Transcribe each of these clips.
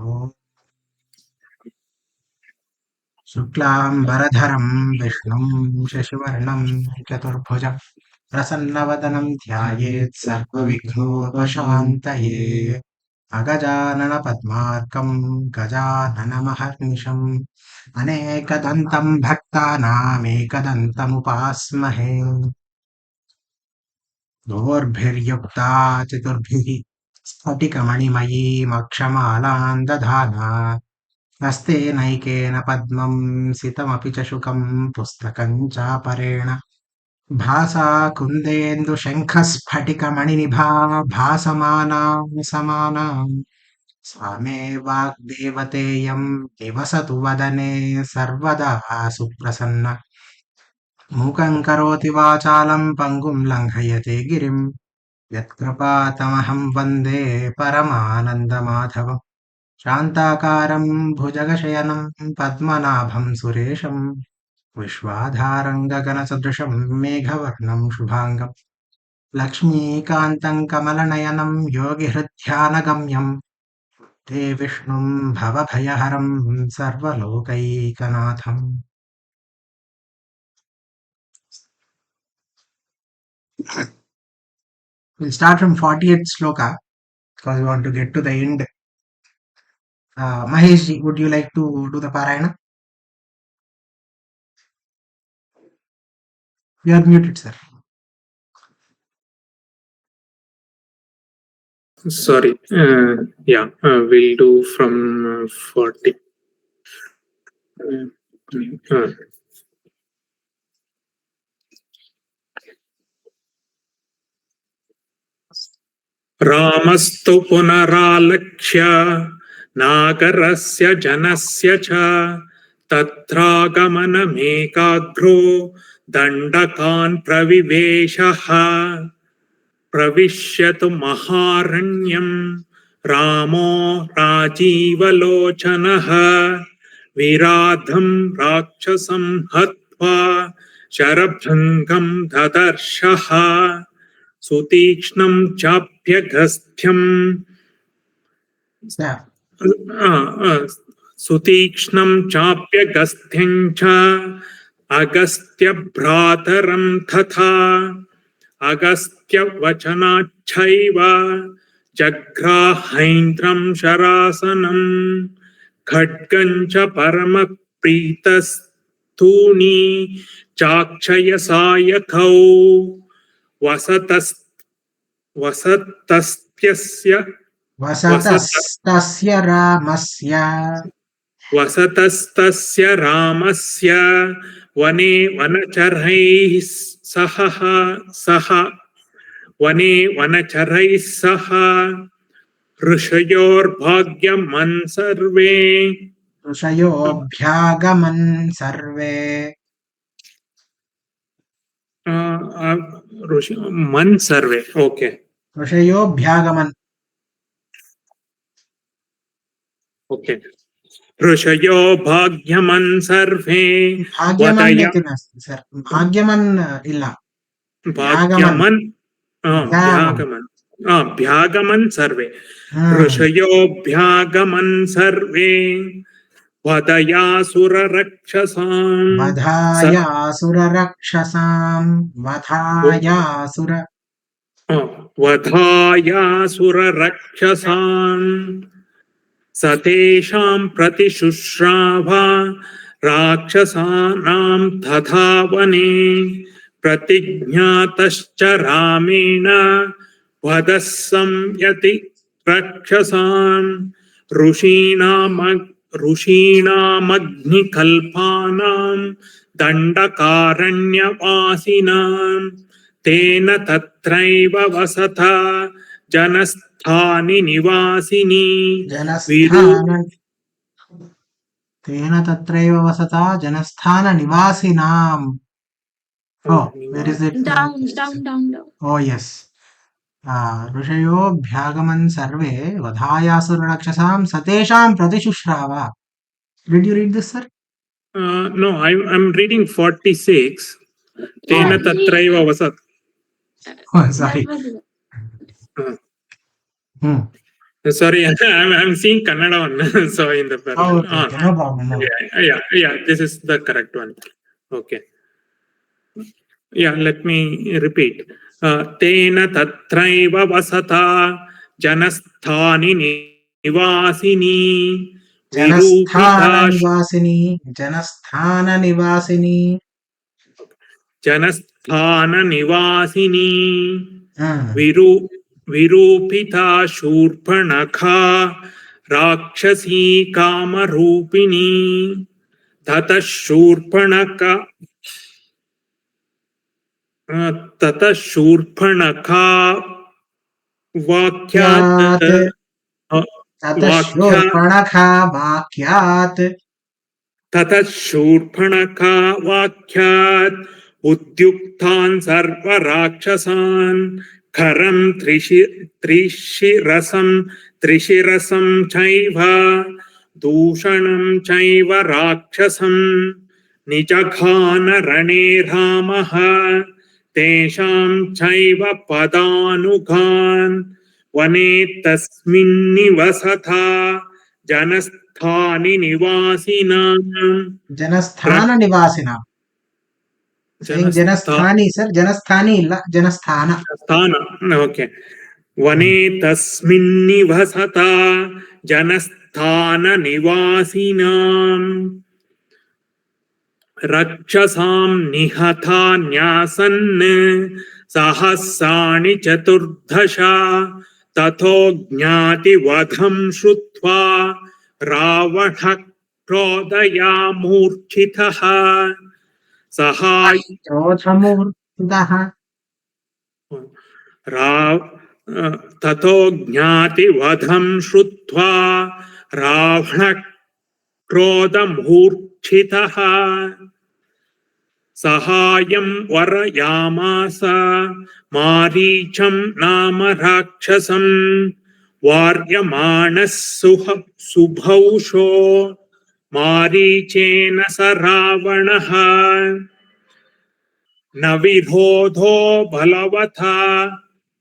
ॐ शुक्लाम्बरधरं विष्णुं शशिवर्णं चतुर्भुजं प्रसन्नवदनं ध्यायेत् सर्वविघ्नोपशान्तये अगजाननपद्मार्कं गजाननमहर्निशम् अनेकदन्तं भक्तानामेकदन्तमुपास्महे दोर्भिर्युक्ता चतुर्भिः स्फटिकमणिमयीमक्षमालां दधाना हस्ते नैकेन पद्मं सितमपि च शुकं पुस्तकं चापरेण भासा कुन्देन्दुशङ्खस्फटिकमणिनिभा भासमानां समानां सा मे वाग्देवतेयं निवसतु वदने सर्वदा सुप्रसन्ना मूकं करोति वाचालं पङ्गुं लङ्घयते गिरिं यत्कृपातमहं वन्दे परमानन्दमाधवम् शान्ताकारं भुजगशयनं पद्मनाभं सुरेशं विश्वाधारं गगनसदृशं मेघवर्णं शुभाङ्गं लक्ष्मीकान्तं कमलनयनं योगिहृद्ध्यानगम्यं ते विष्णुं भवभयहरं सर्वलोकैकनाथम्. We'll start from 40th sloka because we want to get to the end. Mahesh ji, would you like to do the parayana? You are muted, sir. Sorry. We'll do from 40. रामस्तु पुनरालक्ष्य नागरस्य जनस्य च तत्रागमनमेकाग्रो दण्डकान् प्रविवेशः प्रविश्यतु महारण्यं रामो राजीवलोचनः विराधं राक्षसं हत्वा शरभृङ्गं ददर्शः सुतीक्ष्णं चाप्यगस्त्यं सुतीक्ष्णं चाप्यगस्त्यं च अगस्त्यभ्रातरं तथा अगस्त्यवचनाच्छैव जग्राहैन्द्रं शरासनं खड्गं च परमप्रीतस्तूणी चाक्षयसायकौ वसतस्तस्य रामस्य वने वनचरैः सह ऋषयोर्भाग्यमन् सर्वे मन् सर्वे ओके ऋषयोऽभ्यागमन् ओके ऋषयो भाग्यमन् सर्वे भाग्यमन् इल्ल भाग्यमन् भ्यागमन् सर्वे ऋषयोऽभ्यागमन् सर्वे वधायासुररक्षसान् सतेषां प्रतिशुश्राव राक्षसानां तथा वने प्रतिज्ञातश्च रामेण वधः संयति राक्षसान् ऋषीणामग्निकल्पानां दण्डकारण्यवासिनां तेन तत्रैव वसता जनस्थानि निवासिनी तेन तत्रैव वसता जनस्थाननिवासिनाम्. Oh, where is it? Down. Oh, yes. ऋषयोऽभ्यागमन् सर्वे वधायासुरराक्षसां सतेषां प्रतिशुश्राव. Did you read this, sir? No, I'm reading 46. Tena tatraiva vasat. Oh, sorry. Sorry, I'm seeing Kannada one. So in the Oh, okay, no problem. No. yeah, this is the correct one. Okay. Yeah, let me repeat. Tena tatraiva vasata janasthani nivasini virupita Janasthan Nivasini janasthana nivasini Hmm. विरूपिता Shurpanakha राक्षसी कामरूपिणी ततः शूर्पणखा वाक्यात् ततः शूर्पणखा वाक्यात् ततः शूर्पणखा वाक्यात् उद्युक्तान् सर्वराक्षसान् खरं त्रिशिरसं चैव दूषणं चैव राक्षसं निजघान रणे रामः तेषां चैव पदानुगान् वने तस्मिन्निवसथा जनस्थानि निवासिनां जनस्थान निवासिनां जनस्थानी सर जनस्थानी ಇಲ್ಲ ಜನಸ್ಥಾನ स्थान ओके वने तस्मिन्निवसता जनस्थान निवासिनां रक्षसां निहता न्यासन् सहस्राणि चतुर्दश ततो ज्ञातिवधं श्रुत्वा रावणः क्रोधयामूर्छितः क्रोधमूर्छितः ततो ज्ञातिवधं श्रुत्वा रावणः क्रोधमूर्छितः सहायं वरयामास मारीचं नाम राक्षसं वार्यमाणः सुभौषो मारीचेन स रावणः न विरोधो बलवता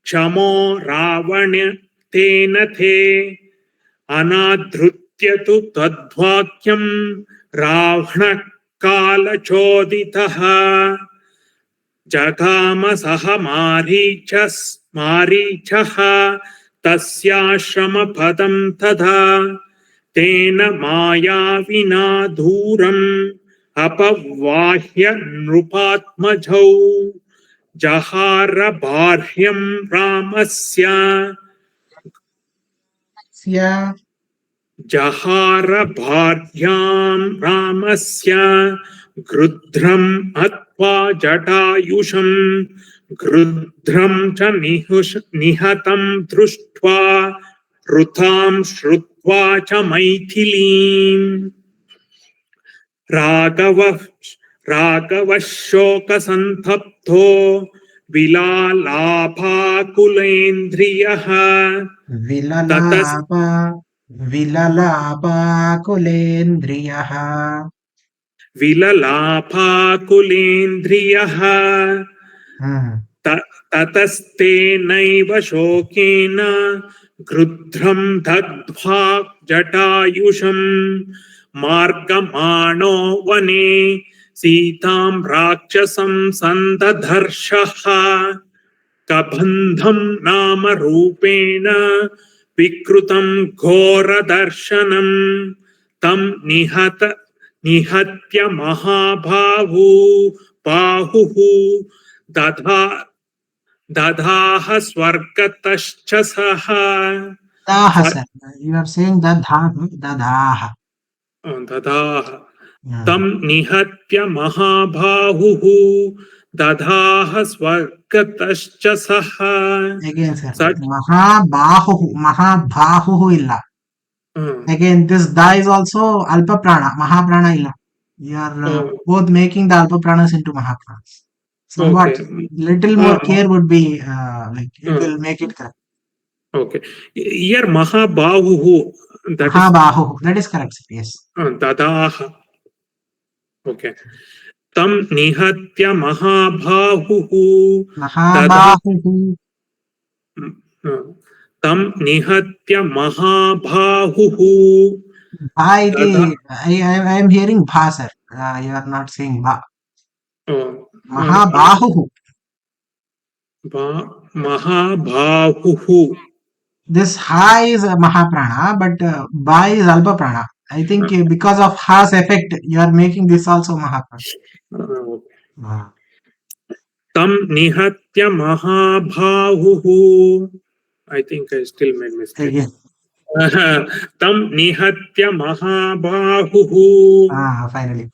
क्षमो रावण तेन ते अनाधृत्य तु तद्वाक्यं रावणः कालचोदितः जगाम सह मारीचः तस्याश्रमपदं तथा तेन मायाविना दूरम् अपवाह्य नृपात्मजौ जहार बाह्यं रामस्य जहार भार्यां रामस्य गृध्रम् अत्वा जटायुषं गृध्रं च निहतं दृष्ट्वा ऋतां श्रुत्वा च मैथिलीम् राघवः शोकसन्तप्तो विलालापाकुलेन्द्रियः विललापाकुलेन्द्रियः ततस्तेनैव शोकेन गृध्रं दग्ध्वा जटायुषं मार्गमाणो वने सीतां राक्षसं सन्ददर्शः कबन्धं नाम रूपेण विकृतं घोरदर्शनं तं निहत्य बाहुः दधाह स्वर्गतश्च सः you are saying दधाह दधाह तं निहत्य महाबाहुः दधाह स्वर्गतश्च सः again sir महाबाहुः illa again this da is also alpa prana mahaprana illa you are both making the alpa pranas into mahapranas somewhat little more care would be like it will make it correct. Okay, here mahabahuhu that is correct sir. Yes dadaha. Okay, tam nihatya mahabahuhu तं निहत्य महाबाहुः Bha iti, I am hearing bha, sir. You are not saying ba. Mahabahuhu. महाबाहुः. This ha is Mahaprana, but ba is Alpa Prana. I think because of ha's effect, you are making this also Mahaprana. Tam nihatya mahabahuhu. I think I still made mistake. Yes. Tam nihatya mahabahuhu. Finally.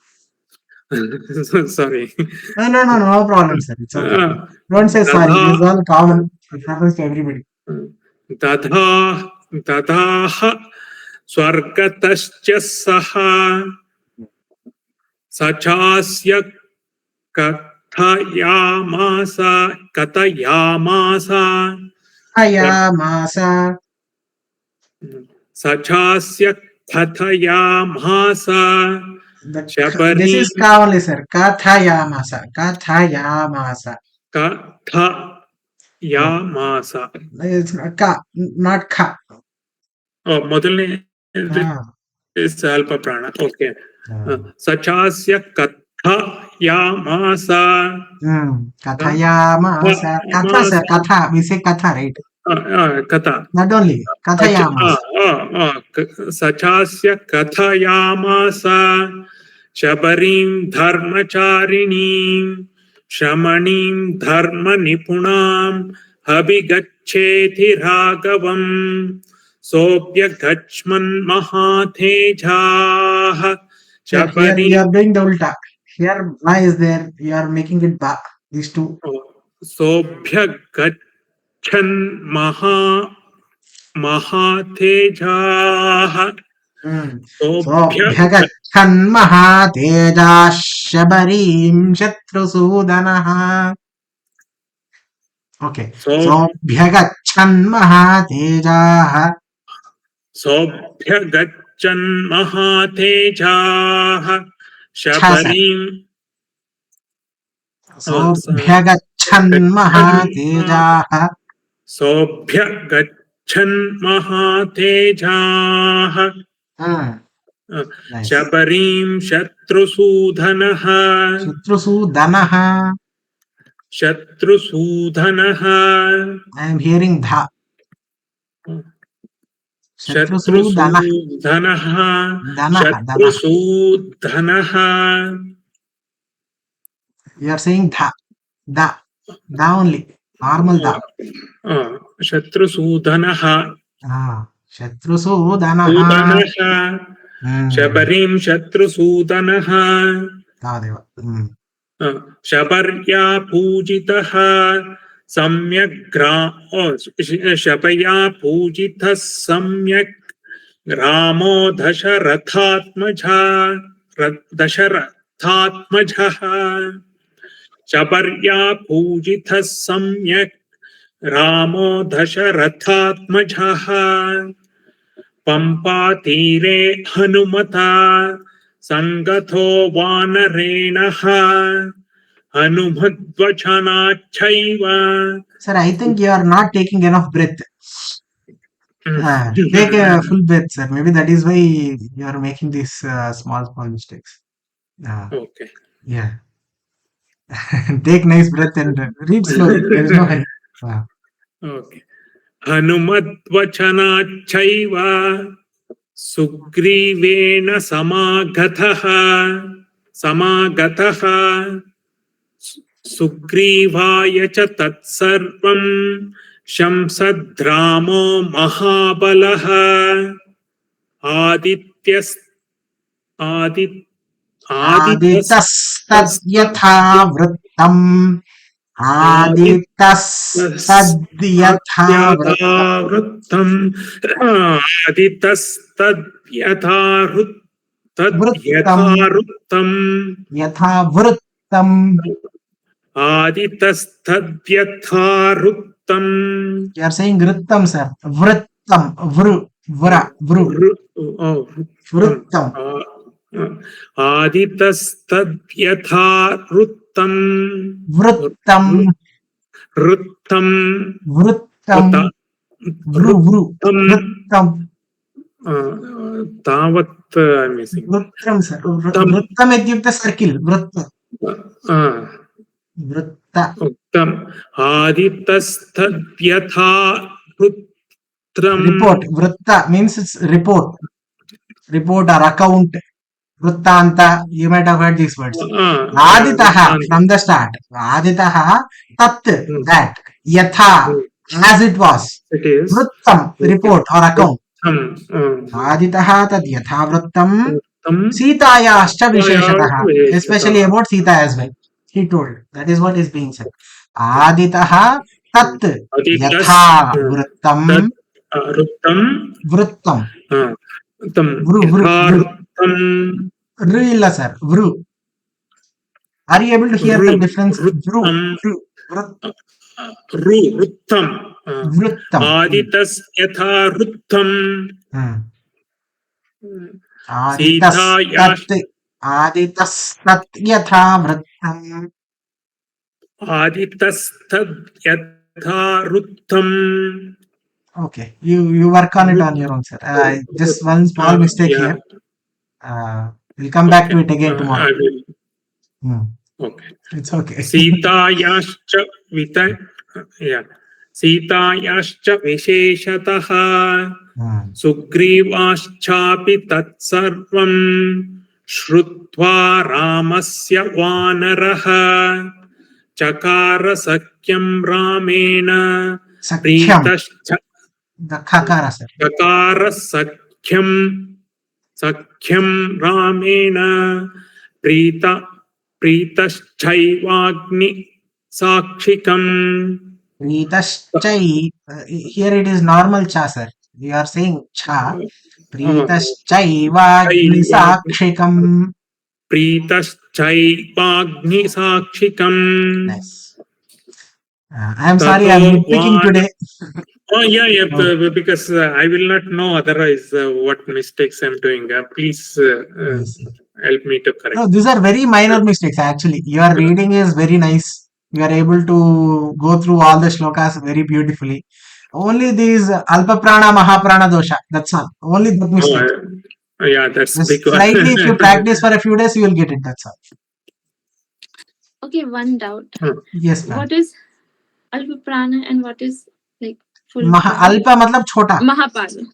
Sorry. No problem, sir. It's okay. Don't say sorry. This is all common. It happens to everybody. Dadaha swargatascha saha sachasya katayamasa Ayamasa. Sachasya kathayamasa. This is ka only, sir. Kathayamasa. Kathayamasa. Kathayamasa. It's not ka, not ka. Oh, ಮೊದಲನೇ is alpa prana. Okay. Sachasya kathayamasa. Kathayamasa. Katha, sir. Katha. We say katha, right? Katha. Not only. Kathayamasa. Sachasya kathayamasa. Shabarim dharmacharinam. Shamanim dharma nipunam. Abhigaccheti raghavam. Sobhya gachman mahatejah. Here you are doing the ulta. Here ba is there. You are making it ba. These two. Sobhya gachan mahatejah. Sobhya gachan mahatejah. Shabarim shatrusudanaha. Okay. Sobhya gachan mahatejah. Sobhya gachan mahatejah. Shabarim. Sobhya gachan mahatejah. Sobhya gachan mahatejah. Shabarim shatrusudanaha. Shatrusudanaha. Shatrusudanaha. I am hearing dha. Shatrusudanaha. Shatrusudanaha. You are saying dha. Da. Da only. Normal da. Shatrusudanaha. Shatrusudanaha. Shabarim shatrusudanaha. Shabarya pujitaha. Shabaya pujitah samyak Ramo dasharathatmajah. Shabarya pujitah samyak Ramo dasharathatmajah. Pampa tire hanumata sangatho vanarenaha. Hanumadvachanachaiva. Sir, I think you are not taking enough breath. Take a full breath, sir. Maybe that is why you are making these small mistakes. Okay. Yeah. Take nice breath and read slowly. There is no hurry. Okay. Hanumadvachanachaiva Sugrivena samagataha Sugrivaya cha tatsarvam Shamsadramo mahabalaha Aditas-tadyatha vrittam. Aditas-tadyatha vrittam. Aditas-tadyatha Yatha vrittam. Aditas-tadyatha. You are saying vrittam, sir. Vrittam. Vrittam. Aditas-tadyatha vrittam. Vru, vru. Vrutam. Vrittam. Tavat I'm missing. Vrittam, sir. Tam. Vrittam ityukte circle. Vritta. Vritta. Uttam. Aditastadyatha rutram. Report. Vritta means it's report. Report or account. Vrittanta. You might have heard these words. Aditaha from the start. Aditaha tat that. Yatha as it was. It is. Vrittam report or account. Vrittam. Aditaha tad yatha vrittam. Sitayascha visheshataha. Especially about Sita as well. He told. That is what is being said. Aditaha tat yatha vrittam. Vrittam. Vru, vru, vru. Vru illa sir. Vru. Are you able to hear the difference? Vru. Vrittam. Vrittam. Aditas yatha vrittam. Aditas tat yatha vrittam. Aditas tad yatha vrittam. Okay, you work on it on your own, sir. Just one small mistake here. We'll come back to it again tomorrow. I will. Okay. It's okay. Sitayascha Sitayascha visheshataha Sugrivaschhapi tatsarvam Shrutva ramasya vanaraha Chakara sakyam ramena Pritascha The khakara, sir. Chakara sakyam ramena Pritaschayvagni sakshikam. Pritaschai. Here it is normal cha, sir. You are saying cha. Pritaschayvagni sakshikam. Pritaschayvagni sakshikam. Nice. I'm sorry, I'm nitpicking today. Yeah, because I will not know otherwise what mistakes I'm doing. Please help me to correct. No, these are very minor mistakes actually. Your reading is very nice. You are able to go through all the shlokas very beautifully. Only these Alpa Prana, Mahaprana dosha. That's all. Only that mistake. Yeah, that's big one. Slightly, if you practice for a few days, you will get it. That's all. Okay, one doubt. Yes, ma'am. What is Alpa Prana and what is like full? Alpa matlab chota. Mahaprana.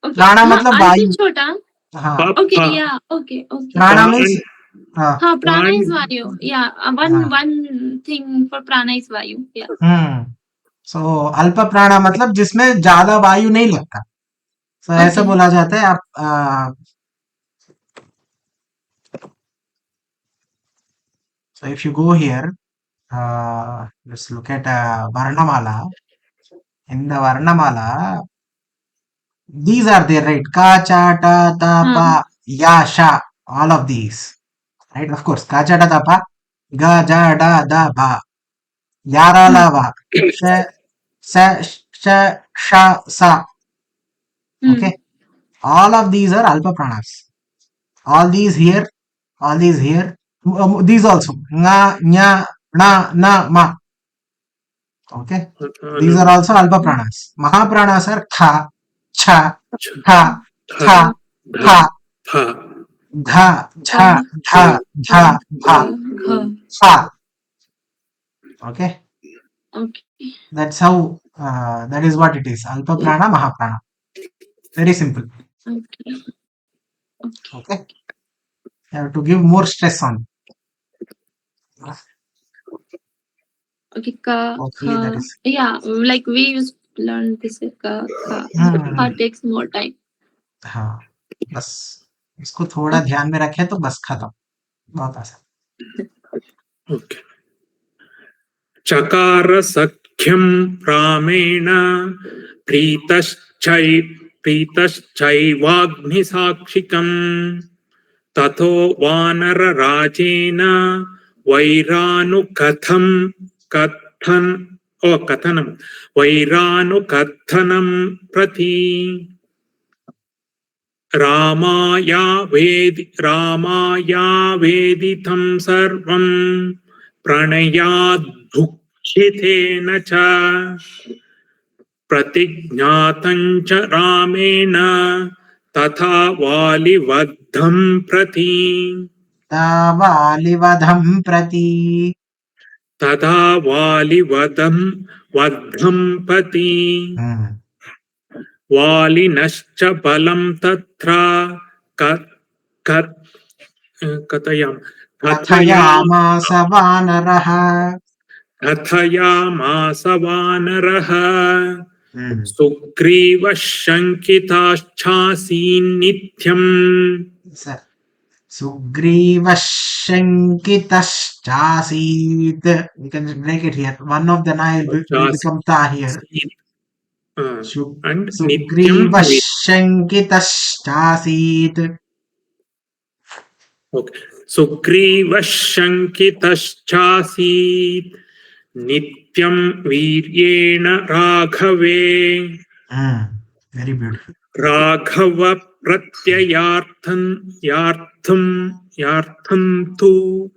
Okay. Prana matlab vayu. Chota. Okay, yeah. Okay. Prana means. Prana is Vayu. Yeah, one thing for Prana is Vayu. Yeah. So अल्प प्राणा मतलब जिसमें ज्यादा वायु नहीं लगता. So ऐसा बोला जाता है. आप so if you go here, let's look at Varnamala. In the Varnamala, these are there, right? Ka, cha, ta, ta, pa, ya, sha. All of these, right? Of course, ka, cha, ta, ta, pa, ga, ja, da, da, ba, ya, ra, la, va, sa, sha, sha, sa. Okay, all of these are alpa pranas. All these here, these also nga, nya, na, na, ma. Okay, these are also alpa pranas. Mahapranas are kha, cha, tha, tha, tha, dha, jha, dha, dha, dha, sa. Okay, that's how. That is what it is. Alpa prana, Mahaprana. Very simple. Okay. You have to give more stress on. Okay, ka, kha. Yeah, like we used to learn this ka, kha. Ka takes more time. हाँ, बस इसको थोड़ा ध्यान में रखे तो बस खत्म. बहुत आसान. Okay. Chakara sakyam ramena pritaschayvagni sakshikam tato vanara rajena vairanu kathanam prati Ramaya veditam sarvam pranayad bhukshitena cha प्रतिज्ञातं च रामेण तथा वालिवधं प्रति वालिवधं प्रति तथा वालिवधं प्रति वालिनश्च बलं तत्र कथयामास वानरः सुग्रीवः शङ्किताश्चासीन् नित्यम् Sugriva Shankitaschasith. We can break it here. One of the nine will become ta here. And Sugriva Shankitaschasith. Okay. Sugriva Shankitaschasith Nityam Viryena Raghave. Very beautiful. Raghava Pratyayartham tu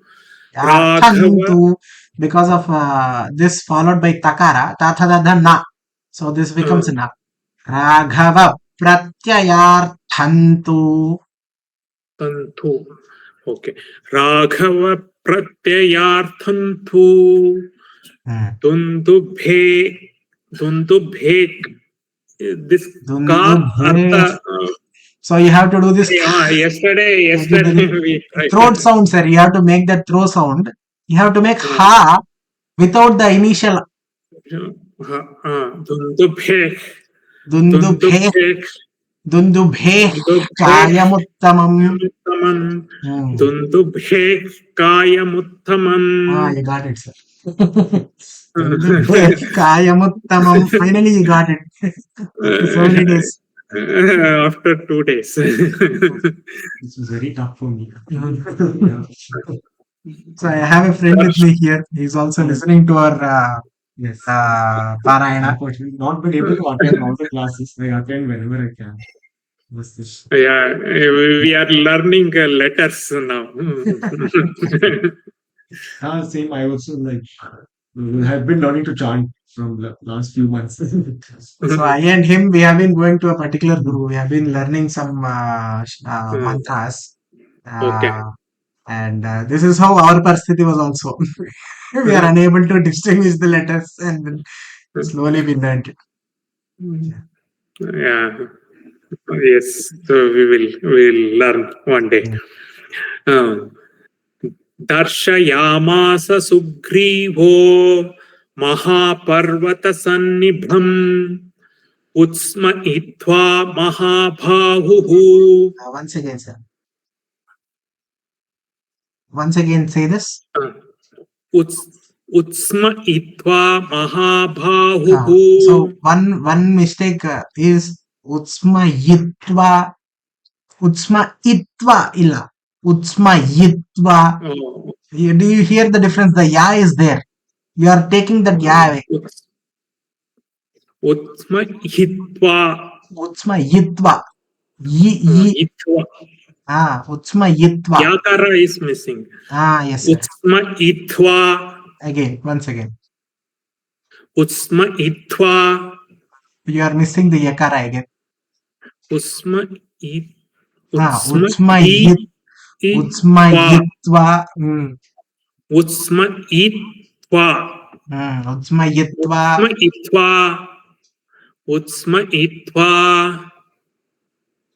Raghava. Because of this followed by takara, tathadadha na. So this becomes na. Raghava Pratyayarthantu. Tantu. Okay. Raghava Pratyayarthantu. Dundubhe. This so you have to do this. Yesterday we tried. Throat sound, sir. You have to make that throat sound. You have to make ha without the initial. Dundubhe kayamuttamam. Dundubhe kayamuttamam. You got it, sir. Kayamuttamam. Finally, you got it. So many days. After 2 days. This was very tough for me. So I have a friend with me here. He's also listening to our Parayana. Unfortunately, not been able to attend all the classes. I attend whenever I can. Yeah, we are learning letters now. Same. I also have been learning to chant from the last few months. So I and him, we have been going to a particular guru. We have been learning some mantras. Okay. And this is how our parasthiti was also. We are unable to distinguish the letters, and then slowly we learned it. Yeah. Yes. So we will learn one day. Darshayamasa Sugrivo Mahaparvata Sannibham Utsma Itva Mahabhahuhu. Once again, sir. Once again, say this. Utsma Itva Mahabhahuhu. So one mistake is Utsma Yitva. Utsma Itva illa. Utsma Yitva. Oh. Do you hear the difference? The ya is there. You are taking that ya away. Utsma Yitva. Utsma Yitva. Yitva. Utsma Yitva. Yakara is missing. Yes, sir. Utsma Itva. Again, once again. Utsma Itva. You are missing the yakara again. Utsma Itva. Utsma Yitva. Utsma Yitva. Utsma Itva. Utsma Yitva. Utsma Itva.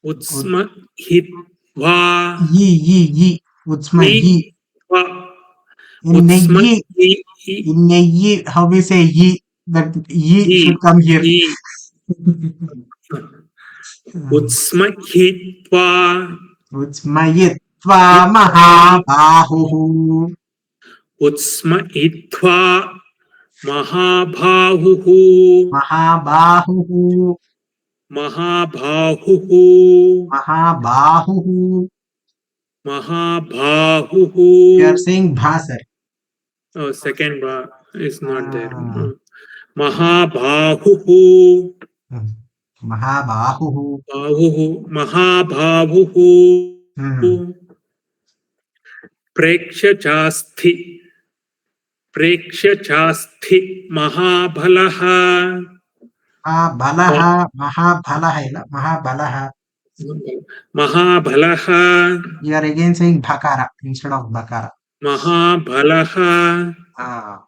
Utsma Hitva. Yi. Utsma Yi. In Yi, how we say Yi? That Yi should come here. Utsma Hitva. Utsma Yitva Mahabahuhu. Utsma Itva Mahabhahuhu. Mahabahuhu. Mahabhahuhu. Mahabahuhu. Mahabhahuhu. You are saying bha, sir. Oh, second ba is not there. Mahabhahuhu. Mahabahuhu. Mahabhahuhu. Prekshachasti Mahabalaha. महाबलः ಇಲ್ಲ महाबलः. Mahabalaha. You are again saying bhakara instead of bakara. Mahabalaha.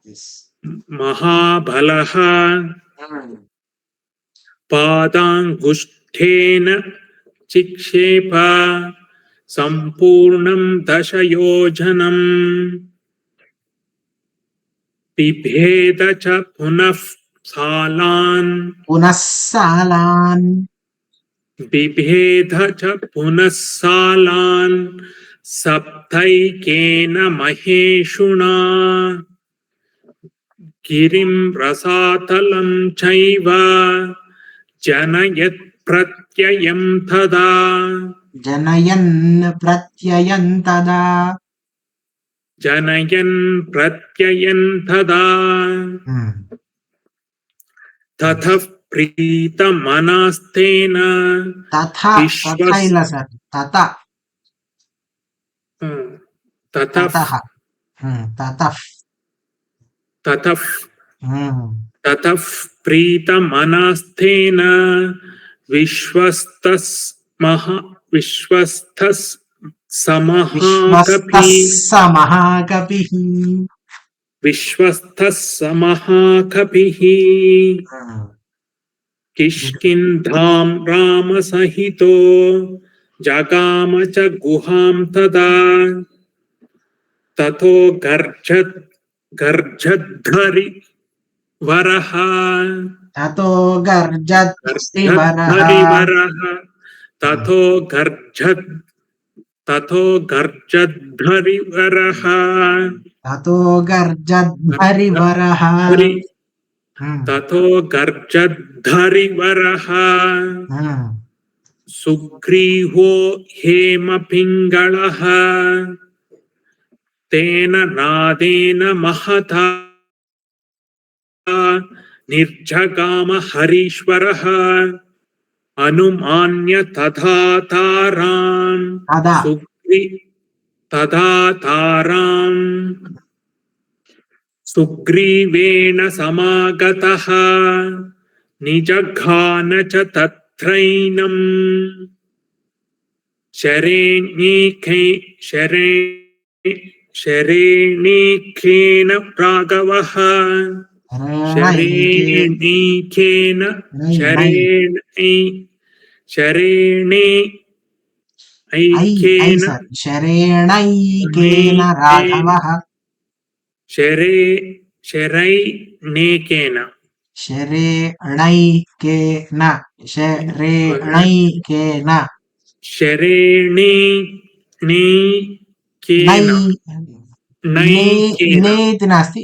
Yes. Mahabalaha. पादाङ्गुष्ठेन चिक्षेप सम्पूर्णं दशयोजनम् बिभेद च पुनः सालान् पुनः सालान् बिभेद च पुनः सालान् सप्तैकेन महेषुणा गिरिं रसातलं चैव जनयत् प्रत्ययं तदा जनयन् प्रत्ययं तदा जनयन् प्रत्ययं तदा ततः प्रीतमनस्तेन तथा तथा ಇಲ್ಲ ಸರ್ तथा ततः ततः ततः प्रीतमनस्तेन विश्वस्तः महाकपिः विश्वस्तः समहाकपिः किष्किन्धां रामसहितो जगाम च गुहां तदा ततो गर्जद्धरि वरः ततो गर्जद्धरिवरः ततो गर्जद्धरिवरः ततो गर्जद्धरिवरः ततो गर्जद्धरिवरः सुग्रीवो हेमपिङ्गळः तेन नादेन महता निर्जगाम हरीश्वरः अनुमान्य तथा ताराम् सुग्रीवेण समागतः निजघान च तत्रैनम् शरेणीकेन राघवः शरेणीकेन राघवः शरैणेकेन नास्ति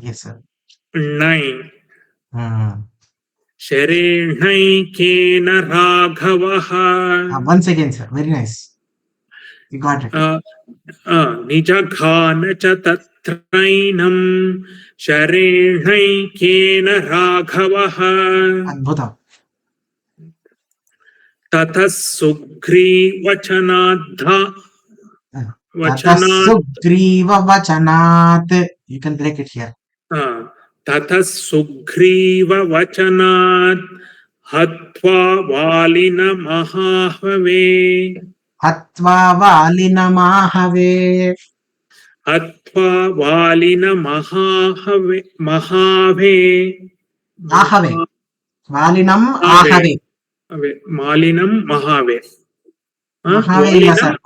yes sir शरेणैकेन राघवः once again sir very nice you got it निजघान च तत्रैनम् शरेणैकेन राघवः अद्भुतम् ततः सुग्रीववचनात् you can break it here ततः सुग्रीववचनात् हत्वा वालिनमहाहवे मालिनं महावे ಇಲ್ಲ ಸರ್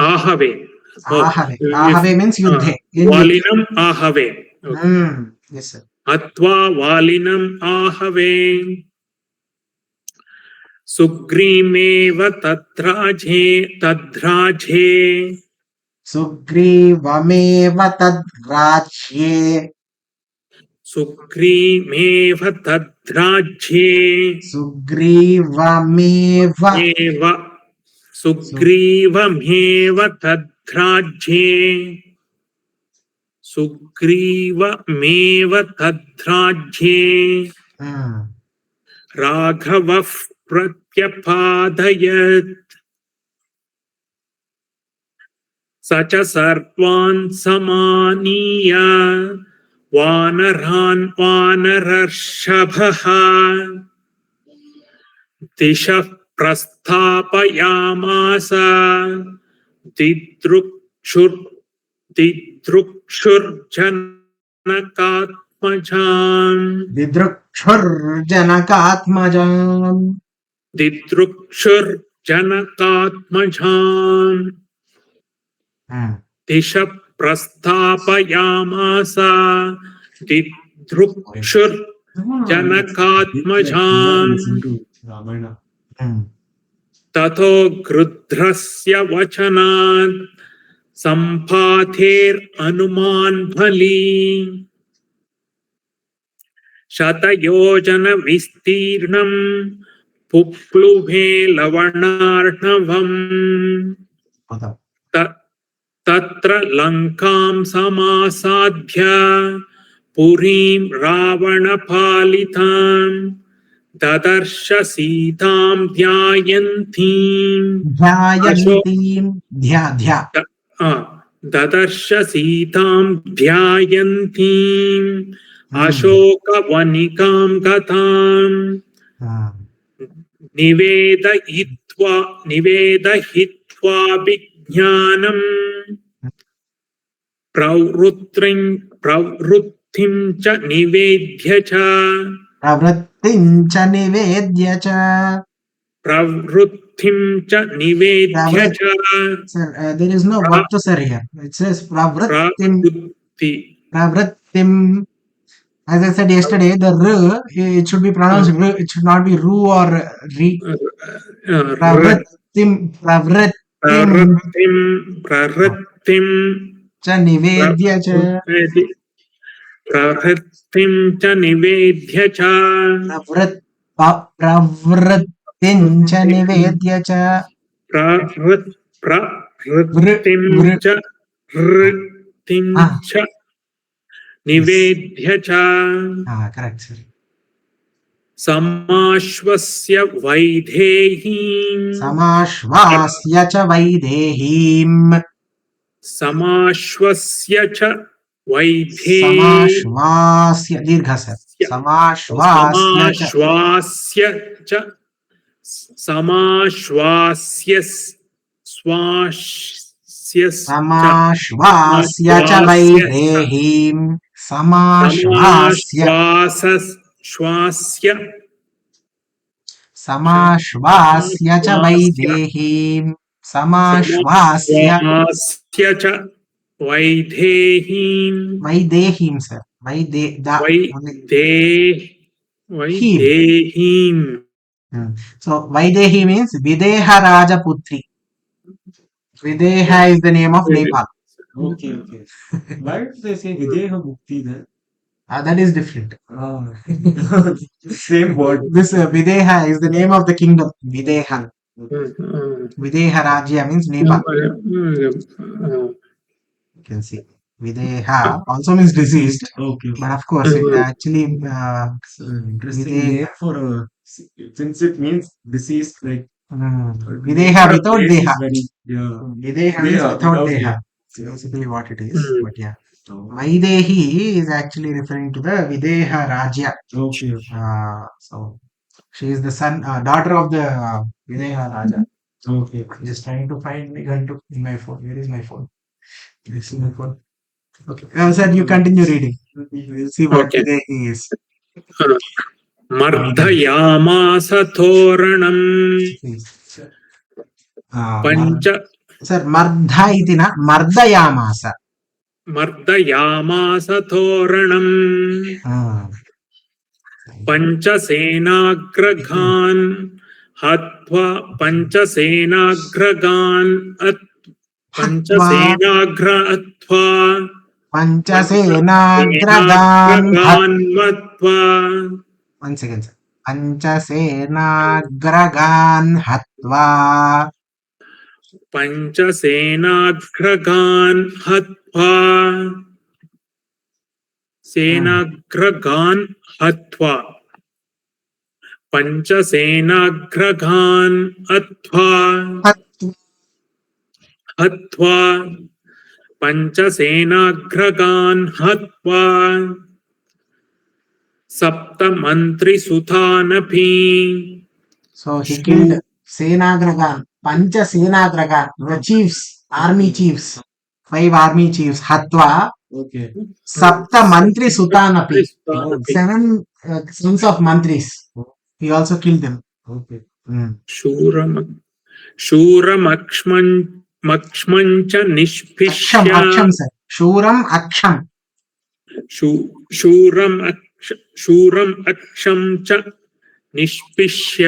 आहवे means युद्धे वालिनम् आहवे yes sir हत्वा वालिनम् आहवे सुग्रीमेव तद्राजे सुग्रीवमेव तद्राज्ये सुग्रीमेव तद्राज्ये सुग्रीवमेव तद्राज्ये राघवः प्रत्यपादयत् स च सर्वान् समानीय वानरान् वानरर्षभः दिशः प्रस्थापयामास दिदृक्षुर्जनकात्मजान् दिदृक्षुर्जनकात्मजान् दिशः प्रस्थापयामास दिदृक्षुर्जनकात्मजान् Ramayana. ततो गृध्रस्य वचनात् सम्पाथेर्हनुमान् बली शतयोजन विस्तीर्णं पुप्लुभे लवणार्णवम् तत्र लङ्कां समासाद्य पुरीं रावणपालिताम् ददर्श सीतां ददर्श सीतां ध्यायन्तीम् अशोकवनिकां गतां निवेदयित्वा विज्ञानं प्रवृत्तिं च निवेद्य च Sir, there is no what sir here. It says pravrittim. As I said yesterday, the r, it should be pronounced r. It should not be ru or re. Pravrittim cha nivedya cha. प्रवृत्तिं च निवेद्य च प्रवृत्तिं च निवेद्य च निवेद्य च correct sir. समाश्वस्य वैदेहीं समाश्वास्य च वैदेहीं समाश्वस्य च समाश्वास्य दीर्घ सर समाश्वास्य च वैदेहीं समाश्वास्य च वैदेहीं समाश्वास्य च वैदेहीं sir वैदेहीं so Vaidehi means Videha Rajaputri. Videha is the name of Nepal. Okay. Why do they say Videha Mukti then? That is different. Same word. This Videha is the name of the kingdom. Videha. Videha Rajya means Nepal. You can see. Videha also means deceased. Okay. But of course, it actually Interesting name for a, since it means deceased, like Videha without Deha. Videha means without Deha. Yeah. Basically what it is. But yeah. Vaidehi is actually referring to the Videha Rajya. Okay. So she is the daughter of the Videha Raja. Okay. Just trying to find Nigantu in my phone. Where is my phone? This is my phone. Okay. Sir, you continue reading. We'll see what Videhi is. मर्दयामास तोरणम् पंच सर मर्धा इति न मर्दयामास तोरणम् पंचसेनाग्रगान् हत्वा पंचसेनाग्रगान् मत्वा One second, sir. Panchasenagragan hatva. पंचसेनाग्रगान् हत्वा सेनाग्रगान् हत्वा पंचसेनाग्रगान् हत्वा पञ्चसेनाग्रगान् हत्वा सप्तमन्त्रिसुतानपि So he killed Senagragan, Pancha Senagragan, the chiefs, army chiefs, 5 army chiefs, Hatva, Okay. Sapta Mantri Sutanapi, Sutanapi. 7 sons of mantris. He also killed them. Okay. शूरमक्ष्मञ्च निष्पिष्य Aksham, sir. Shuram Aksham. शूरम् अक्षं च निष्पिष्य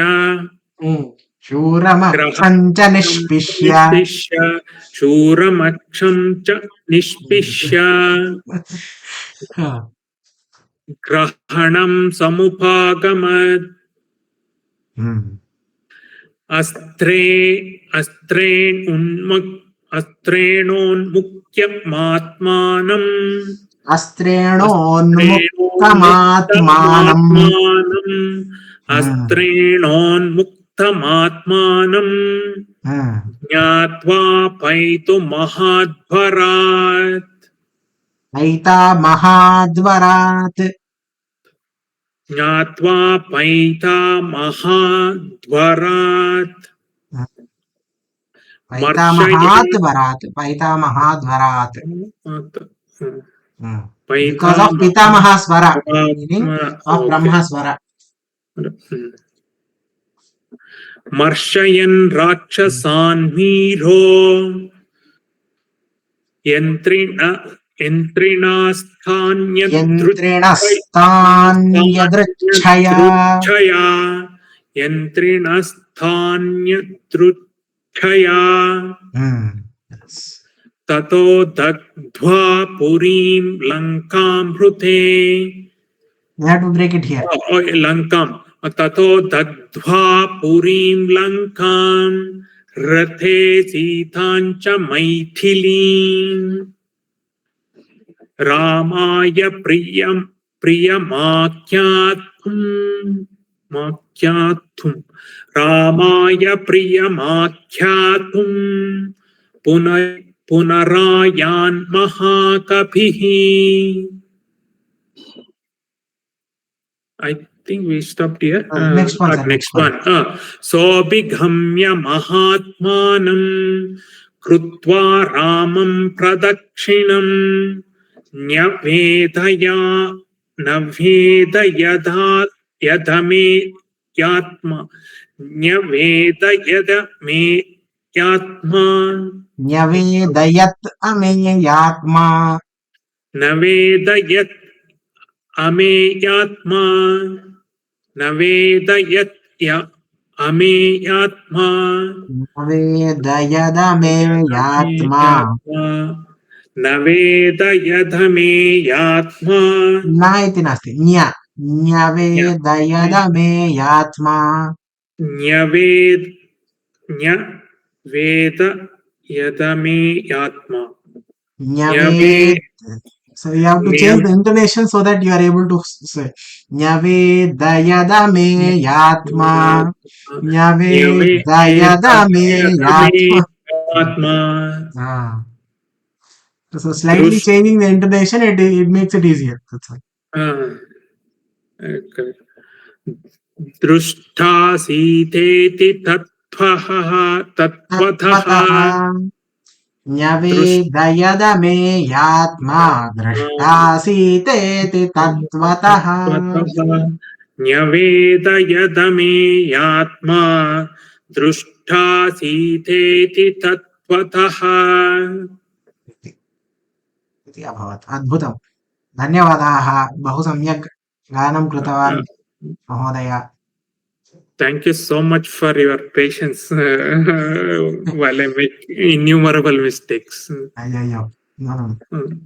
Shuram Aksham Nishpishya. शूरमक्षं च निष्पिष्य ग्रहणं समुपागमत् अस्त्रेणोन्मुक्त्यमात्मानम् अस्त्रेणोन्मुक्तमात्मानम् ज्ञात्वा पैतुमहाध्वरात् Aita Mahadvarat. ज्ञात्वा पैतामहाध्वरात् Paita Mahadvarat. Paita Mahadvarat. Because of Pitamahasvara, meaning of Brahmasvara. मर्शयन् राक्षसान् वीरो यन्त्रिणस्थान्यदृच्छया ततो दग्ध्वा पुरीं लङ्कामृते. We have to break it here. लङ्काम् ततो दग्ध्वा पुरीं लङ्कां रथे सीताञ्च मैथिलीम् रामाय प्रियमाख्यातुम् रामाय प्रियमाख्यातुम् पुनरायान् महाकपिः. I think we stopped here. Next one. Next one. Sobighamya mahatmanam krutva ramam pradakshinam yadame yatma Nyavedayat ameyatma. Navedayat ameyatma. Navedayat ameyatma. Navedayadameyatma. Navedayadameyatma. Na iti nasti. Nyavedayadameyatma. Nyavedayadameyatma. So you have to change the intonation so that you are able to say Nyavedayadameyatma. Nyavedayadameyatma. So slightly changing the intonation, it makes it easier. That's all. Drushta siteti tatvatah. Nyavedayadameyatma. Drashtasiteti tatvatah. Nyavedayadameyatma. Drushtasiteti tatvatah. इति अभवत्. अद्भुतम्. धन्यवादाः. बहु सम्यक् गानं कृतवान् महोदय. Thank you so much for your patience while I make innumerable mistakes. No.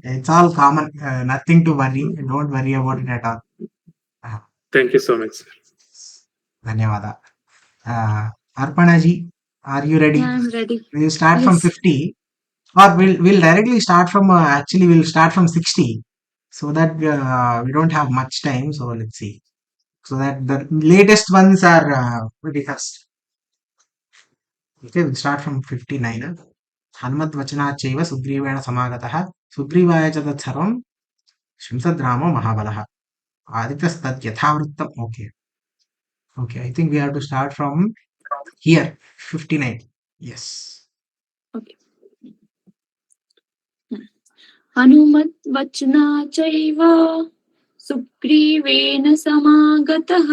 It's all common. Nothing to worry. Don't worry about it at all. Thank you so much, sir. Dhanyawada. Arpana ji, are you ready? Yeah, I'm ready. We'll start from 50. Or we'll directly start from, actually we'll start from 60. So that we don't have much time. So let's see. So that the latest ones are pretty fast. Okay, we'll start from 59. हनुमद्वचनाच्चैव सुग्रीवेण समागतः सुग्रीवाय च तत्सर्वं शिंसद्रामो महाबलः आदितस्तद्यथावृत्तम् okay I think we have to start from here 59 yes Okay. हनुमद्वचना चैव सुग्रीवेण समागतः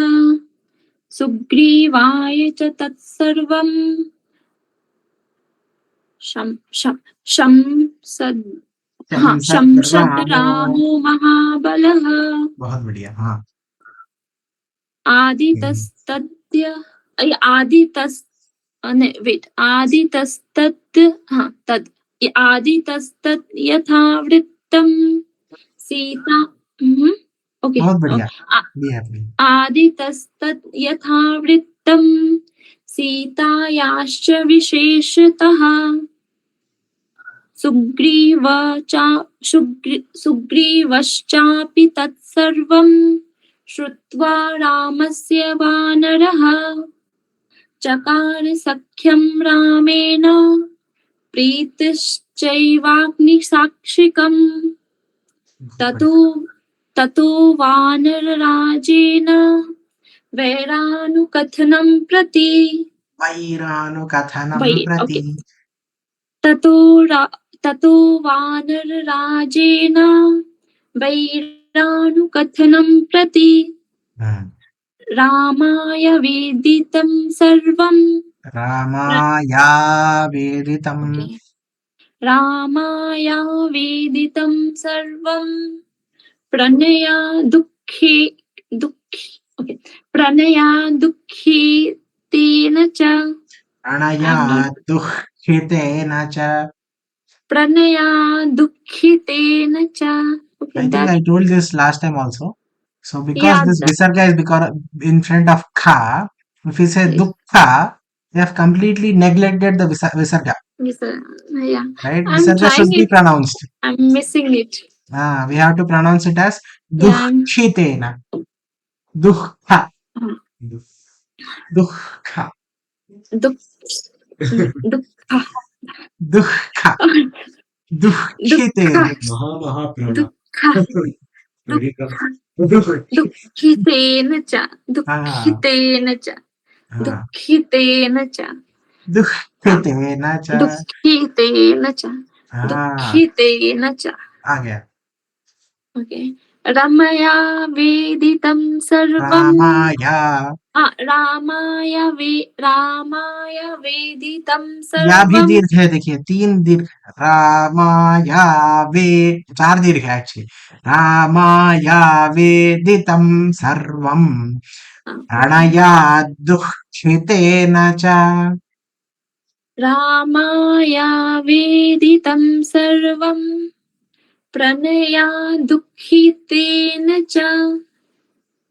सुग्रीवाय च तत्सर्वं शंसद्रामो महाबलः बहुत बढ़िया हाँ आदितस्तद्य आदितस्तत् यथावृत्तं सीता ओके बहुत बढ़िया be happy आदितस्तत् यथावृत्तं सीतायाश्च विशेषतः सुग्रीवश्चापि तत्सर्वं श्रुत्वा रामस्य वानरः चकार सख्यं रामेण प्रीतिश्चैवाग्निसाक्षिकम् ततो वानरराजेन वैरानुकथनं प्रति ततो वानरराजेन वैरानुकथनं प्रति रामाय वेदितं सर्वं प्रणया दुःखितेन च I think I told this last time also. So because this visarga is in front of kha, if you say dukkha, you have completely neglected the visarga. Yeah. Right? Visarga should be pronounced. I'm missing it. We have to pronounce it as dukhitena. Dukkha. Dukkha. Dukkha. Dukhitena. दुःखितेन च आ गया okay रमया वेदितं सर्वं रामाय वेदितं सर्वं या भी दीर्घ है देखिए 3 दीर्घ रामाया वे 4 दीर्घ है एक्चुअली रामाया वेदितं सर्वं प्रणया दुःखितेन च रामाय वेदितं सर्वं प्रणया दुःखितेन च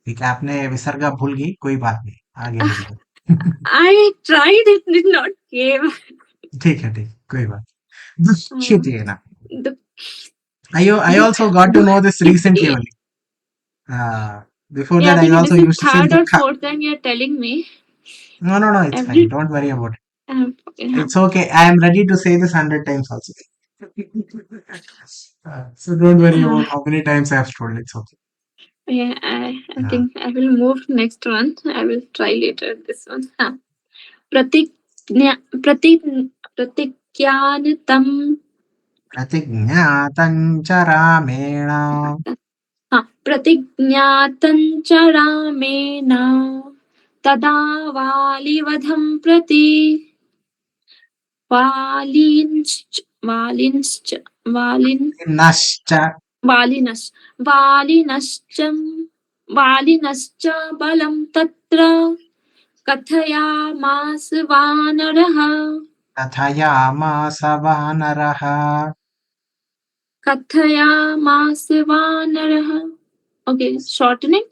ठीक है आपने विसर्गा भूल गई कोई बात नहीं आगे बढ़ो I tried it did not came ठीक है कोई बात दुःखितेन I also got to know this recently only before that I also used to say third or fourth time you're telling me no it's fine don't worry about it it's okay I am ready to say this 100 times also so don't worry about how many times I have told it's okay I think I will move next one I will try later this one प्रतिज्ञातं च रामेण प्रतिज्ञातं च रामेण तदा वालिवधं प्रति वालिनश्च बलं तत्र कथयामास वानरः okay shortening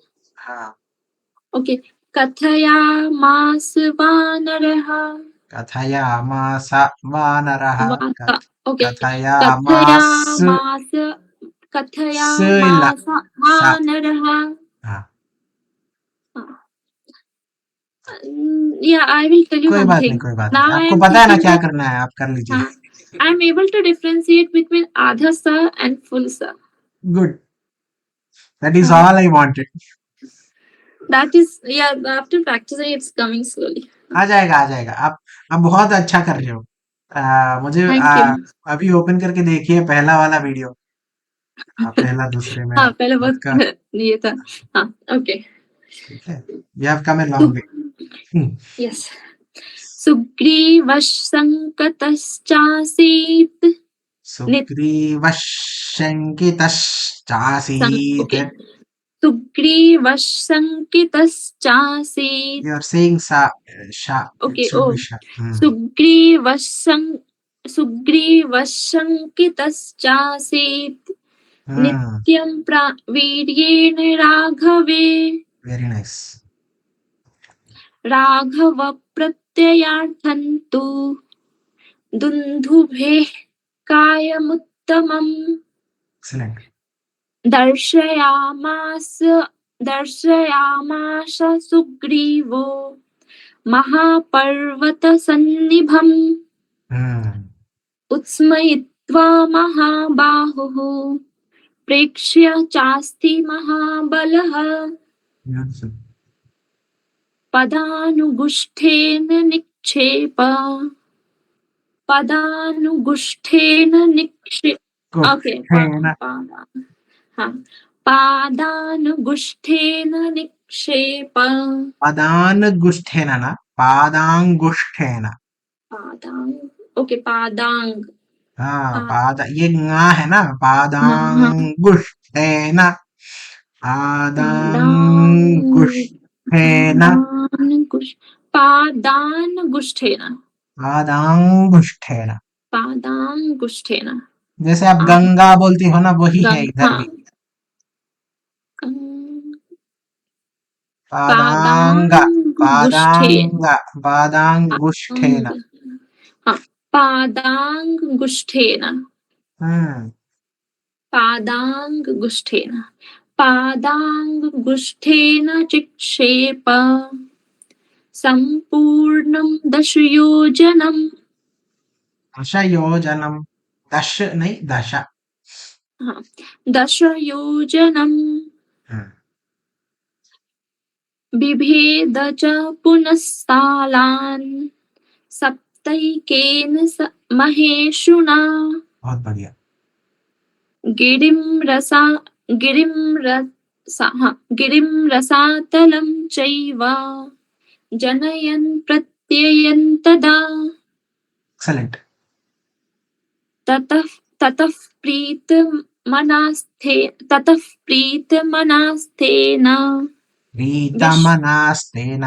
okay कथयामास वानरः Yeah, I will tell you कोई one बात thing. नहीं कोई बात Now नहीं I आपको am पता है ना thinking क्या that- करना है आप कर लीजिए I'm able to differentiate between adha sa and full sa. Good. That is all I wanted. That is, yeah, after practicing, it's coming slowly. आ जाएगा आप बहुत अच्छा कर रहे हो। मुझे Thank you. अभी ओपन करके देखिए पहला वाला वीडियो। पहला दूसरे में हाँ, पहले बहुत आपका ये था। हाँ, okay. ठीक है। You have come a long way. Yes. सुग्रीवः संकतश्चासीत् सुग्रीवः शङ्कितश्चासीत्। Okay. सुग्रीवः शङ्कितश्चासीत्. You are saying sha. Okay. It should Oh. be sha. सुग्रीवः शङ्कितश्चासीत् नित्यं वीर्येण राघवे. Very nice. राघव प्रत्ययार्थं तु दुन्दुभेः कायमुत्तमम् Excellent. दर्शयामास सुग्रीवो महापर्वतसन्निभम् उत्स्मयित्वा महाबाहुः प्रेक्ष्य चास्ति महाबलः Beautiful. पदानुगुष्ठेन निक्षेप Okay. पादानुगुष्ठेन निक्षेप पादानुगुष्ठेन ना पादांगुष्ठेन। ओके पादांग। पाद ये ङा है ना पादांगुष्ठेन पादांगुष्ठेन पादांगुष्ठेन पादांगुष्ठेन। जैसे आप गंगा बोलती हो ना वही है इधर भी पादांगा पादांगा पादांगुष्ठेन। पादांगुष्ठेन पादांगुष्ठेन पादांगुष्ठेन चिक्षेप संपूर्णं दशयोजनम्। दशयोजनम् दश नहीं दश दशयोजनम् बिभेद च पुनस्तालान् सप्तैकेन महेशुना। बहुत बढ़िया। गिरिं रसातलं चैव जनयन् प्रत्ययन् तदा। Excellent. ततः प्रीतमनास्तेन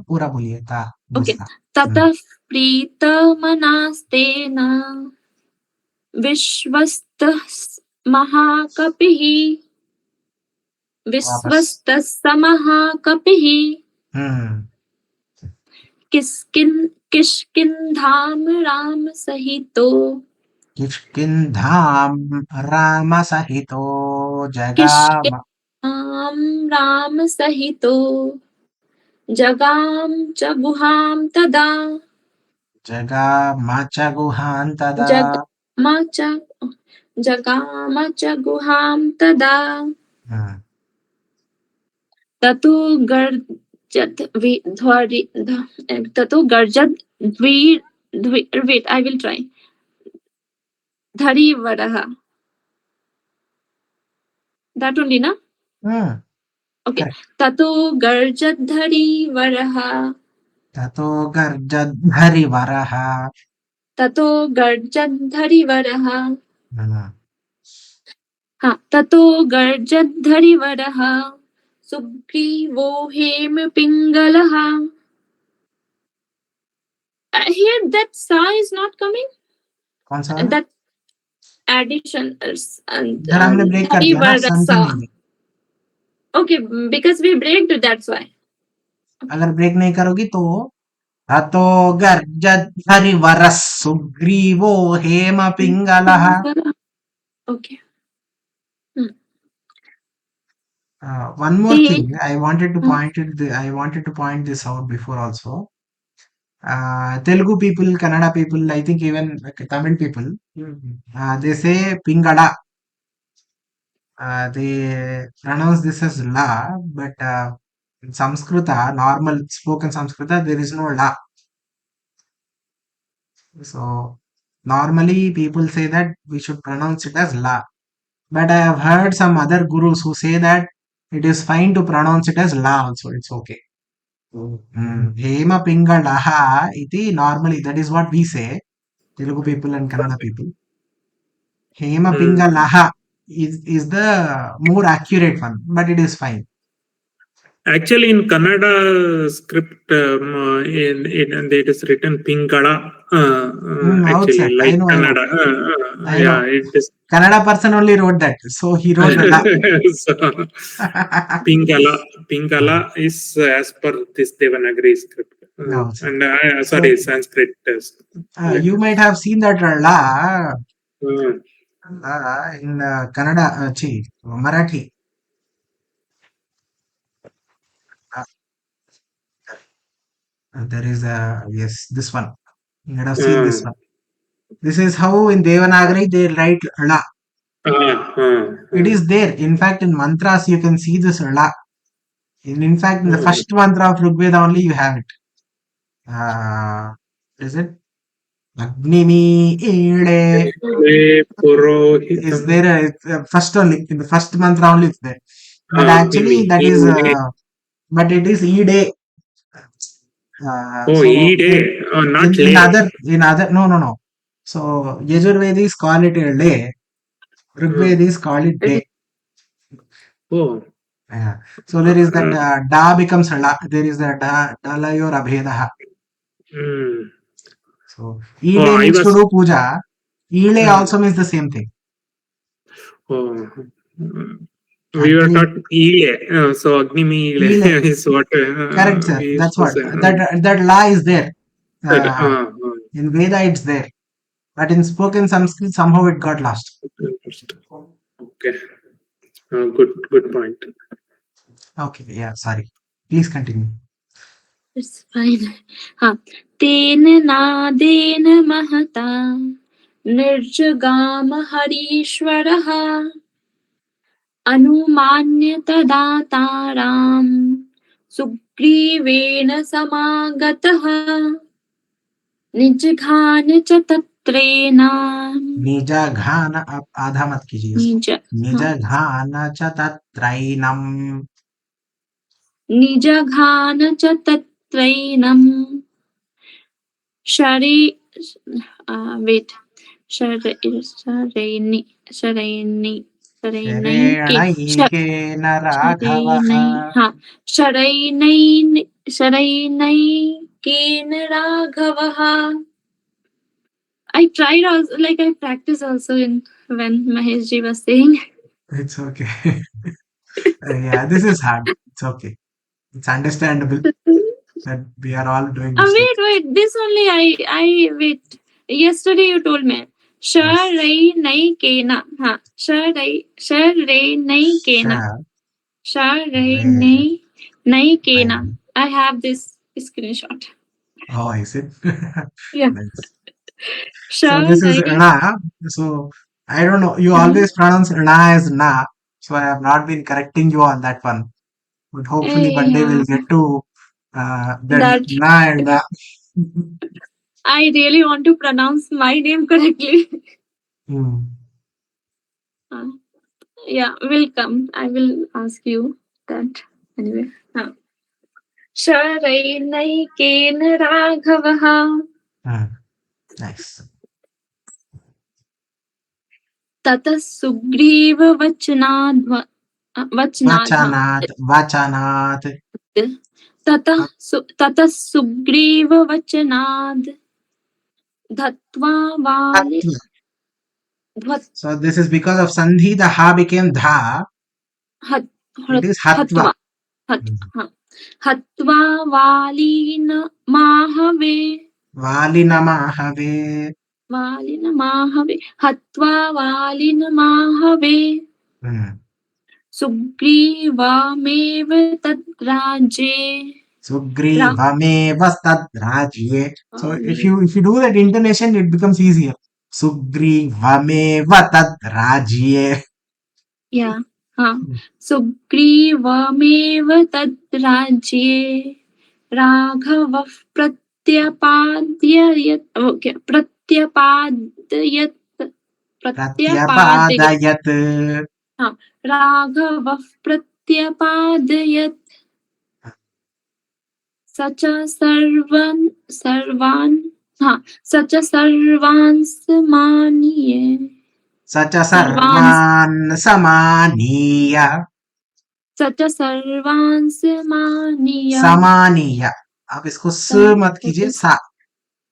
पूरा बोलिए था। ओके ततः प्रीतमनास्तेन विश्वस्तः महाकपिः किष्किन्धाम राम सहितो जगाम च गुहां तदा। ततो गर्जत wait I will try धरीवरः that only na okay ततो गर्जद्धरीवरः ततो गर्जद्धरीवरः सुग्रीवो हेमपिङ्गलः। Here that sa is not coming. कौन सा? That addition and हमने ब्रेक कर दिया ना something। Okay, because we break to that's why. अगर ब्रेक नहीं करोगी तो ततो गर्जद्धरीवरः सुग्रीवो हेमपिङ्गलः। Okay. One more thing I wanted to point this out before also. Telugu people, Kannada people, I think even Tamil people, they say Pingala. They pronounce this as la, but in Samskrita, normal spoken Samskrita, there is no la. So normally people say that we should pronounce it as la. But I have heard some other gurus who say that it is fine to pronounce it as la also. It's okay. Hema Pingalaha iti normally that is what we say, Telugu people and Kannada people. Hema Pingalaha is the more accurate one, but it is fine. Actually, in Kannada script, it is written Pingala. Actually, outside. like I know. Kannada. I Yeah, know. it is. Kannada person only wrote that, so he wrote the la. So, Pingala is as per this Devanagari script. Outside. And sorry, Sanskrit. You might have seen that la in Kannada, Marathi. There is yes, this one. You might have seen this one. This is how in Devanagari they write la. It is there. In fact, in mantras you can see this la. In fact, in the first mantra of Rigveda only you have it. Is it? Agnimi Ede is there first only in the first mantra only it's there. But actually that is but it is Ede. So Ede, not in other no. So Yajurvedis call it a le. Rigvedis call it de. Oh. Yeah. So there is that da becomes la. There is the dalayor abhedaha. So Ede means to do puja. Ile also means the same thing. Oh. We were taught Ile, so Agnimi Ile is what. Correct, sir. That's what. That la is there. In Veda it's there. But in spoken Sanskrit somehow it got lost. Okay. Good point. Okay, yeah, sorry. Please continue. It's fine. Tena nadena mahata nirjagama harishwaraha anumanya tadataram sugrivena samagataha nijghana cha tatrena निजघान आप आधा मत कीजिए निजघान च तत्रैनम निजघान च तत्रैनम wait शरैनैकेन राघवः. I tried also, like I practiced also in when Mahesh ji was saying. It's okay. Yeah, this is hard. It's okay. It's understandable that we are all doing mistakes. Wait. This only I wait. Yesterday you told me. Sharainaikena. Sharainaikena. I have this screenshot. Oh, is it? Yeah. Nice. So this is na. So I don't know. You always pronounce na as na. So I have not been correcting you on that one. But hopefully one day we'll get to that na and na. I really want to pronounce my name correctly. Yeah, will come. I will ask you that anyway. Sharainaikena Raghavaha. Nice. Tata Sugriva Vachanad. Tata Sugriva Vachanad. Dhatva Vali. So this is because of Sandhi, the ha became dha. It is hatva. Hatva Valina Mahave. Valina Mahave. Hatva Valina Mahave. Sugriva Meva Tadraje. Sugrivamev tadrajye. So if you do that intonation, it becomes easier. Sugrivamev tadrajye. Yeah. सुग्रीवमेव तद्राज्ये राघवः प्रत्यपादयत् okay प्रत्यपादयत् Pratyapadayat. राघवः प्रत्यपादयत् स च सर्वान् समानीये Sacha sarvan samaniya. स च सर्वान् समानीय Samaniya. आप इसको स मत कीजिए, सा.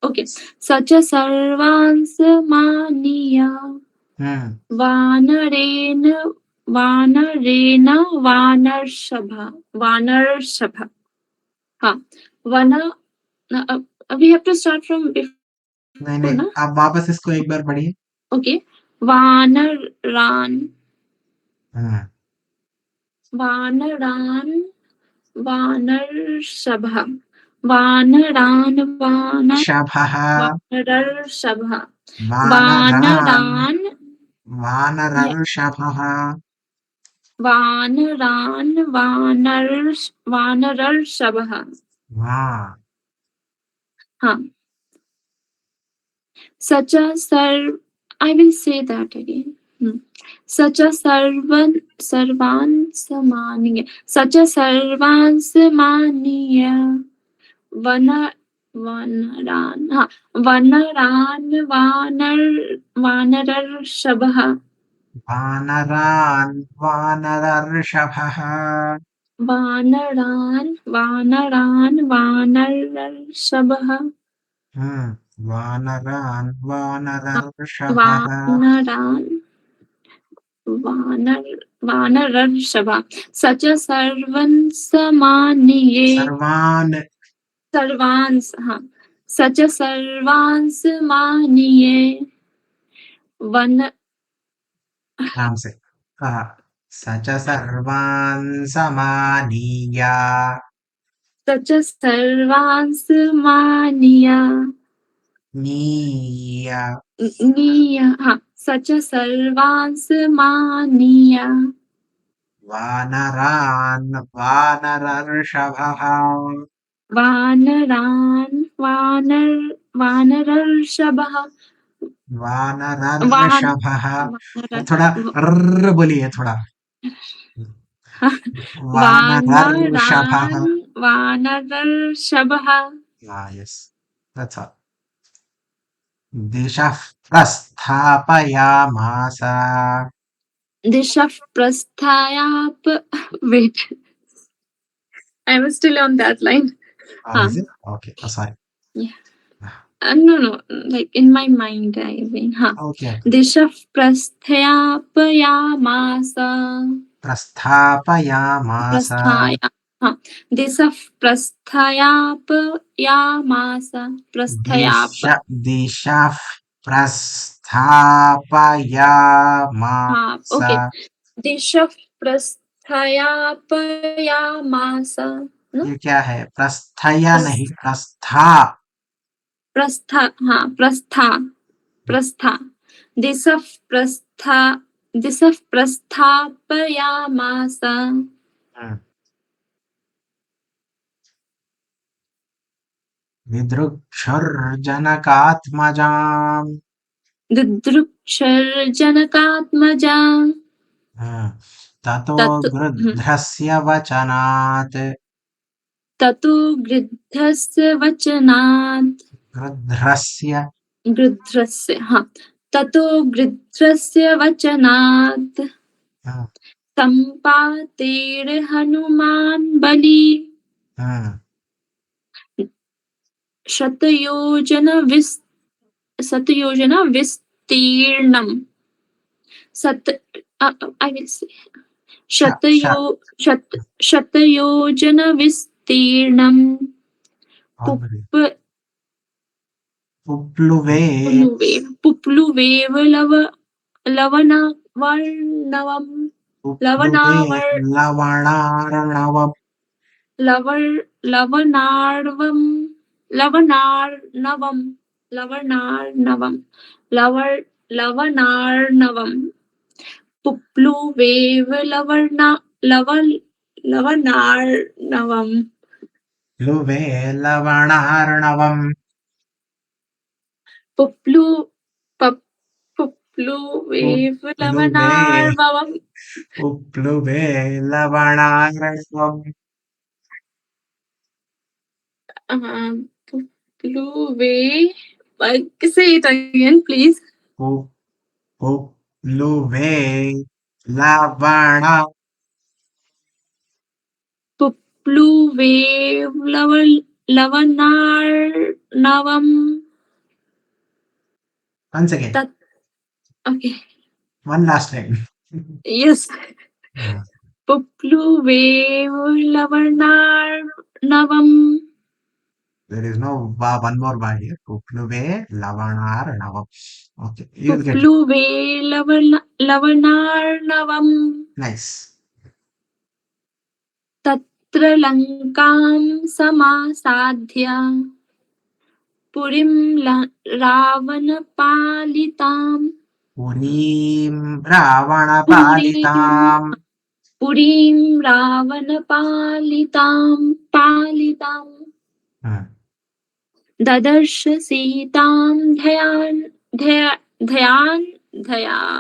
ओके स च सर्वान् समानीय वानरेण वानरर्षभ हाँ वन we have to start from before नहीं, आप वापस इसको एक बार पढ़िए. ओके वानरान वानरर्षभ वानरान शभः. वानरर्षभ वानरान. वानरर्षभः. वानरर्षभः हाँ such a I will say that again. Such a sarvan samaniya. Such a sarvan samaniya. Vanaran vanararषभः वानरान वानरर्षभः. वानरान वानरर्षभः वानरान वानरर्षभः. वानरर्षभः स च सर्वान् समानीये सर्वान् स च सर्वान् समानीये नाम से स च सर्वान् समानीय स च सर्वान् समानीय स च सर्वान् समानीय वानरान् वानरर्षभः. वानरर्षभः थोड़ा र बोलिए थोड़ा. वानरर्षभः yes, that's all. दिशः प्रस्थापयामास. दिशः प्रस्थायाप wait I was still on that line. Is it? Okay, sorry. No, like in my mind I mean Okay. दिशः प्रस्थापयामास दिशः प्रस्थापयामास दिशः प्रस्थापयामास. ओके दिशः प्रस्थापयामास ये क्या है? प्रस्थया नहीं, प्रस्था. प्रस्था दिशः प्रस्थापयामास दिदृक्षुर्जनकात्मजाम्. ततो गृध्रस्य वचनात्. गृध्रस्य वचनात् सम्पातेर् हनुमान् बलि शतयोजन विस्तीर्णम् I will say शतयोजन विस्तीर्णम् पुप्लुवेव Lavanarvam, Lavanarnavam, Lavanarnavam, Lavanarnavam, Pupluvev Lavanarnavam, Luve lavanarnavam. Pupluvev Lavanarnavam, Upluve lavanarnavam. Pupluve. Say it again, please. Upluve lavana. Pupluvev Lavanarnavam. Once again. Okay. One last time. Yes. Pupluvev Lavanarnavam. There is no one more bar here. Upluve lavanarnavam. Okay, you'll get it. Pupluve Lavanarnavam. Nice. Tatra Lankam Samasadhya Purim Ravanapalitam. Purim Ravanapalitam. Purim Ravanapalitam Palitam. Dadarsh Sitam Dhayan. Dadarsh Sitam.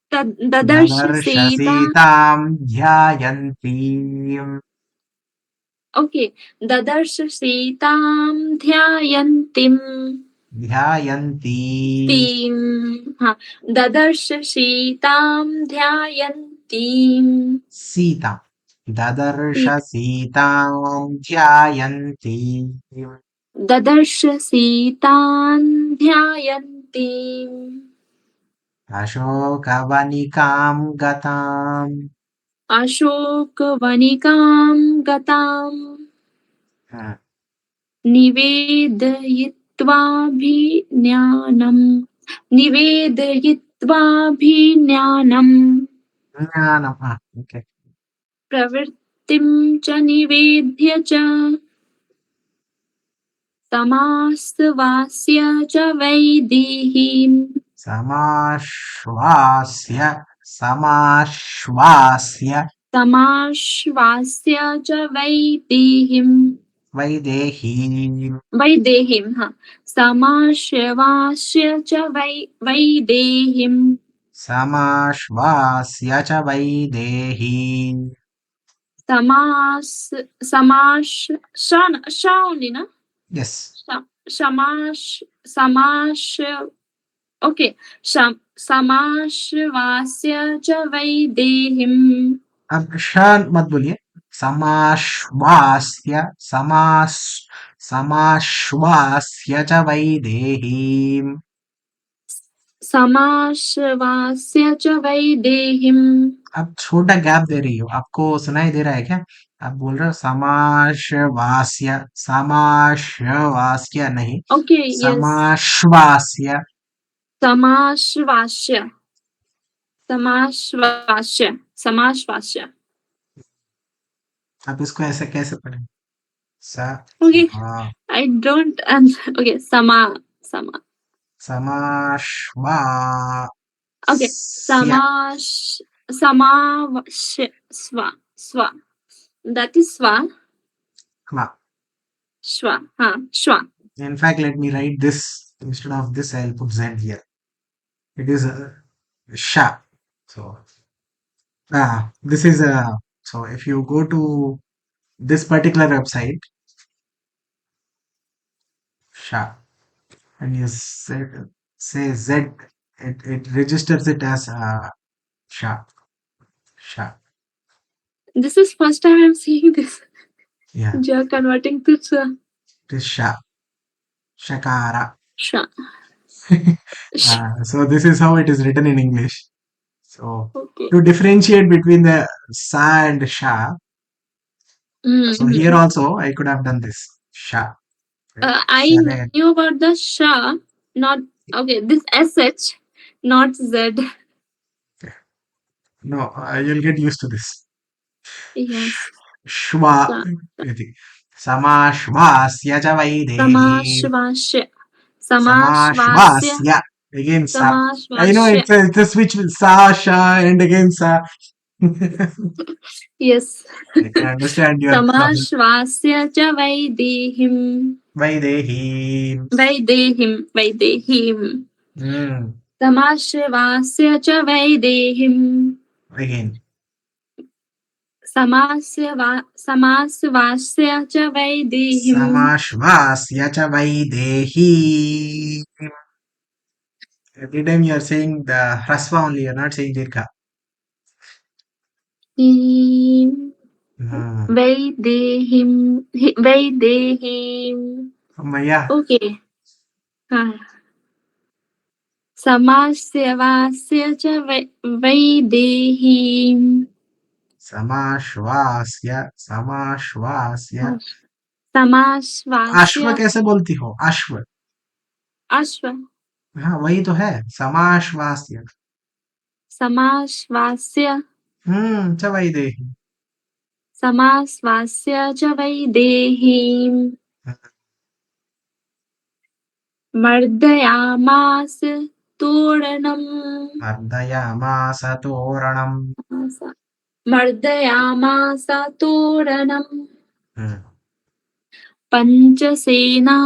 Dadarshasitam dhyayantim. Okay. Dadarsh Sitam Dhyayantim. Dhyayanti. Tim. Dadarsh Sitam Dhyayantim. Sita. Dadarshasitam dhyayantim. Dadarsh Sitam Dhyayantim. Ashokavanikam gatam. Ashokavanikam Gatam. Nivedayitvam. Nivedayitvam. Jnanam. Okay. Pravrittim cha nivedya cha. Samasvasya cha vaidihim. Samashvasya. Samashvasya cha vaidihim. Vaidehim. Vaidehim. Samashvasya cha vaidehim. Samashvasya cha vaidehim. Sha only, na? Yes. Okay. Samashvasya cha vaidehim. अब शान मत बोलिए. समाश्वास्य समाश्वास्य च वैदेहीम. Samashvasya cha vaidehim. अब छोटा gap दे रही हो. आपको सुनाई दे रहा है क्या? आप बोल रहे हो समाश्वास्य नहीं. Okay, yes. समाश्वास्य. Samashvasya. आप इसको ऐसे कैसे पढ़ें? Okay. I don't okay. Samashva. Okay. Swa. That is swa. Shwa. Shwa. In fact, let me write this. Instead of this, I'll put Z here. It is sha. So, this is so if you go to this particular website, sha, and you say Z, it registers it as sha. This is first time I'm seeing this. Yeah. You are converting to swa. It is sha. Shakara. Sha. So this is how it is written in English. So Okay. to differentiate between the sa and sha, so here also I could have done this sha. I knew about the sha, not okay. This sh, not z. No, you'll get used to this. Yes. श्वा इति समाश्वास्य च Vaidehi Samashvasya. समाश्वास्य again sa I know Samashvasya. it's a switch with sa sha and again sa Yes. I can understand your problem. Samashvasya cha Vaidehim. Vaidehi Vaidehim. Samashvasya cha Vaidehim. again Samasvasya cha Vaidehim. samashvasya cha vaidehi. Every time you are saying the hrasva only, you are not saying dirgha. Vaidehim. Maya. Okay. Samasvasya cha Vaidehim. समाश्वास्य Samashvasya. अश्व कैसे बोलती हो अश्व Ashva. हाँ वही तो है समाश्वास्य Samashvasya. च Vaidehi Samasvasya cha Vaidehim. Mardyamas Toranam. मर्दयामास तोरणम् Mardyamas Toranam. Panchasena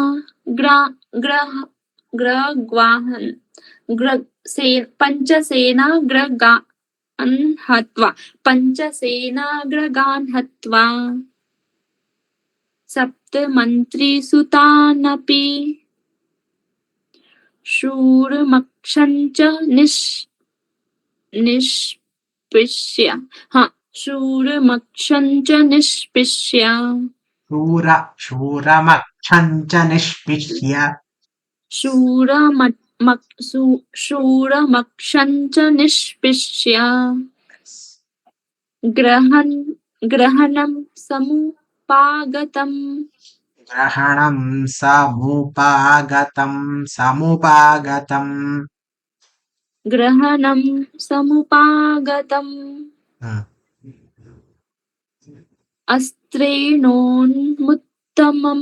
Gragwahan. Panchasena Gragan Hatva. Panchasena Gragan Hatva. Saptamantri Sutanapi. Shurmakshancha Nishpishya. Shurmakshancha Nishpishya. शूरमक्षञ्च निष्पिष्य Shuramakshancha Nishpishya. Grahanam Samupagatam. ग्रहणं समुपागतम् Grahanam Samupagatam. Astrenonmuttamam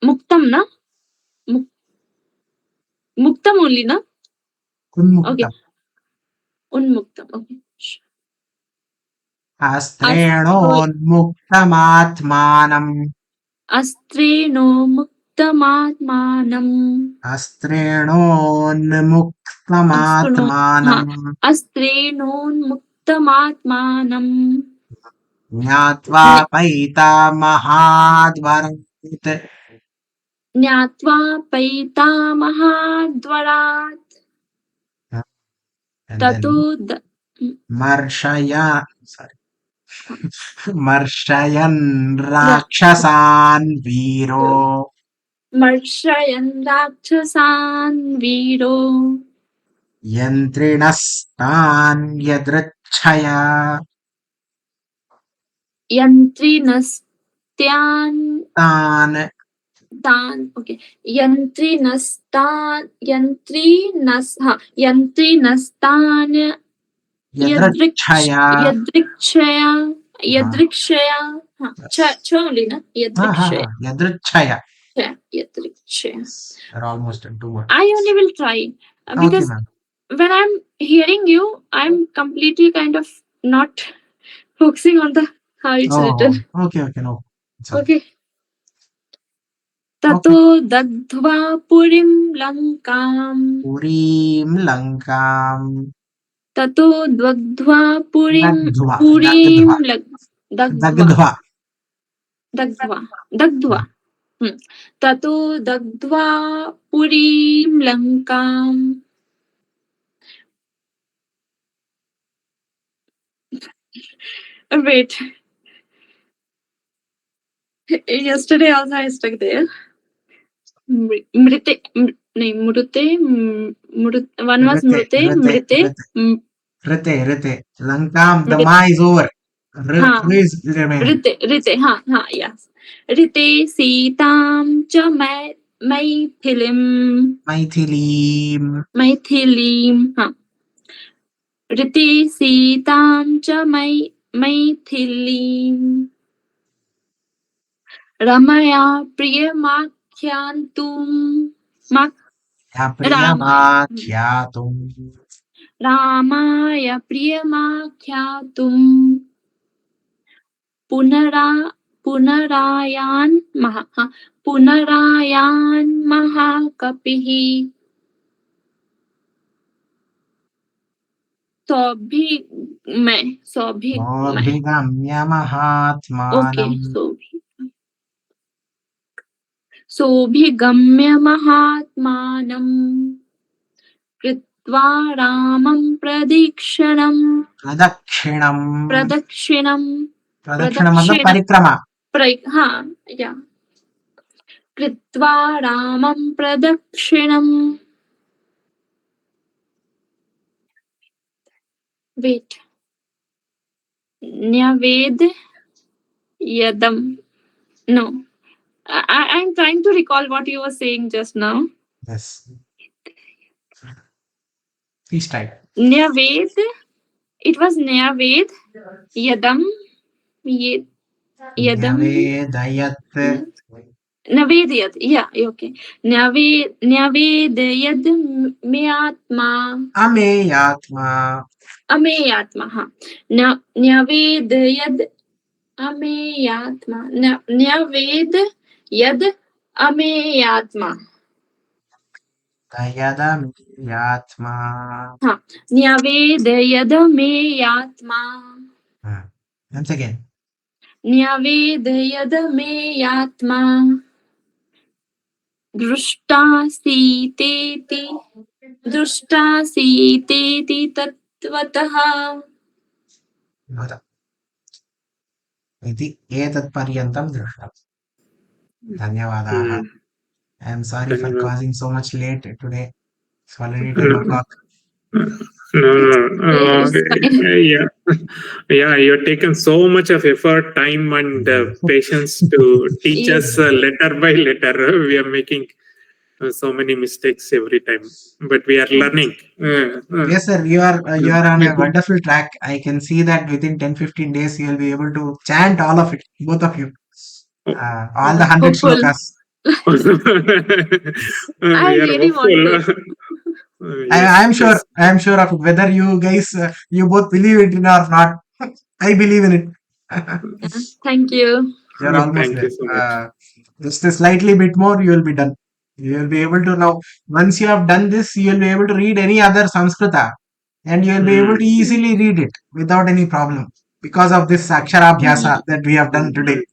Muktam na? Muktam only na? Okay. Unmuktam. Okay. अस्त्रेणोन्मुक्तमात्मानम् Astrenonmuktamatmanam. ज्ञात्वा पैतामहाद्वरात् ततो मर्षयन् राक्षसान् वीरो यन्त्रिणस्तान् यदृच्छया Okay. Yantrinastan यदृच्छया Yadrikshaya. Only na? यदृच्छया Yadrikshaya. They're almost in 2 words. I only will try because when I'm hearing you, I'm completely kind of not focusing on the how it's written. Okay, no. Okay. Tato dagdhva purim lankam. Tato dagdhva purim dagdhva. Tato dagdhva purim lankam. Wait. Yesterday also I stuck there. Mrite. One was Mrite. Rite. Lankam, the ma is over. Is remaining. Rite. Yes. Rite Sitam cha Maithilim. ऋते सीतां च मैथिलीं रमया प्रियमाख्यातुं प्रियमाख्यातुम् रामाय प्रियमाख्यातुं पुनरायान् महाकपिः सोऽभिगम्य okay महात्मानम् सोऽभिगम्य महात्मानं कृत्वा रामं प्रदक्षिणम् मतलब परिक्रमा कृत्वा रामं प्रदक्षिणम् wait न्यवेदयदम् no I'm trying to recall what you were saying just now. Yes. Please try. Nyaved, it was Nyaved Yadam Yadam Navedayat. Yeah, okay. Navedayad Myatma Ameyatma. Navedayad Ameyatma. Navedayad Ameyatma. Dayadamyatma. Nyavedayadameyatma. Once again. Nyavedayadameyatma. दृष्टासीतेति तत्त्वतः इति एतत् पर्यन्तं दृष्टम् धन्यवादाः I am sorry for causing so much late today. It's already 10 o'clock. No. Yeah, you've taken so much of effort, time, and patience to teach us letter by letter. We are making so many mistakes every time, but we are learning. Yes, sir. You are on a wonderful track. I can see that within 10-15 days you will be able to chant all of it, both of you. All the 100 shlokas. I really want to. I am sure of it. Whether you guys you both believe it or not, I believe in it. Thank you. You're almost Thank there. you so much. Just a slightly bit more, you will be done. You will be able to now. Once you have done this, you will be able to read any other Sanskrita, and you will be able to easily read it without any problem because of this Aksharabhyasa that we have done today.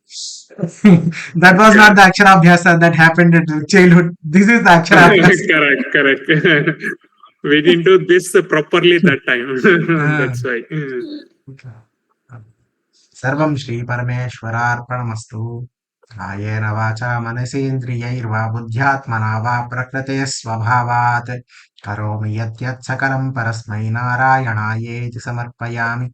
That was not the Aksharabhyasa that happened in childhood. This is the Aksharabhyasa. Correct. We didn't do this properly that time. That's why. सर्वं श्री परमेश्वरार्पणमस्तु. कायेन वाचा मनसेन्द्रियैर्वा बुद्ध्यात्मना वा प्रकृते स्वभावात् करोमि यत् सकलं परस्मै नारायणायेति समर्पयामि.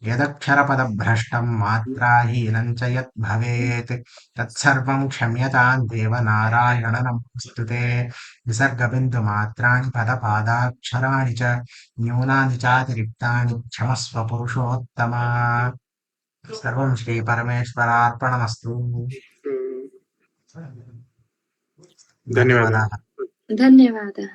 यदक्षरपदभ्रष्टं मात्राहीनं च यत् भवेत् तत्सर्वं क्षम्यतां देव नारायण नमोऽस्तुते. विसर्गबिन्दुमात्राणि पदपादाक्षराणि च न्यूनानि चातिरिक्तानि क्षमस्व पुरुषोत्तमा. सर्वं श्री परमेश्वरार्पणमस्तु. धन्यवादाः. धन्यवादः.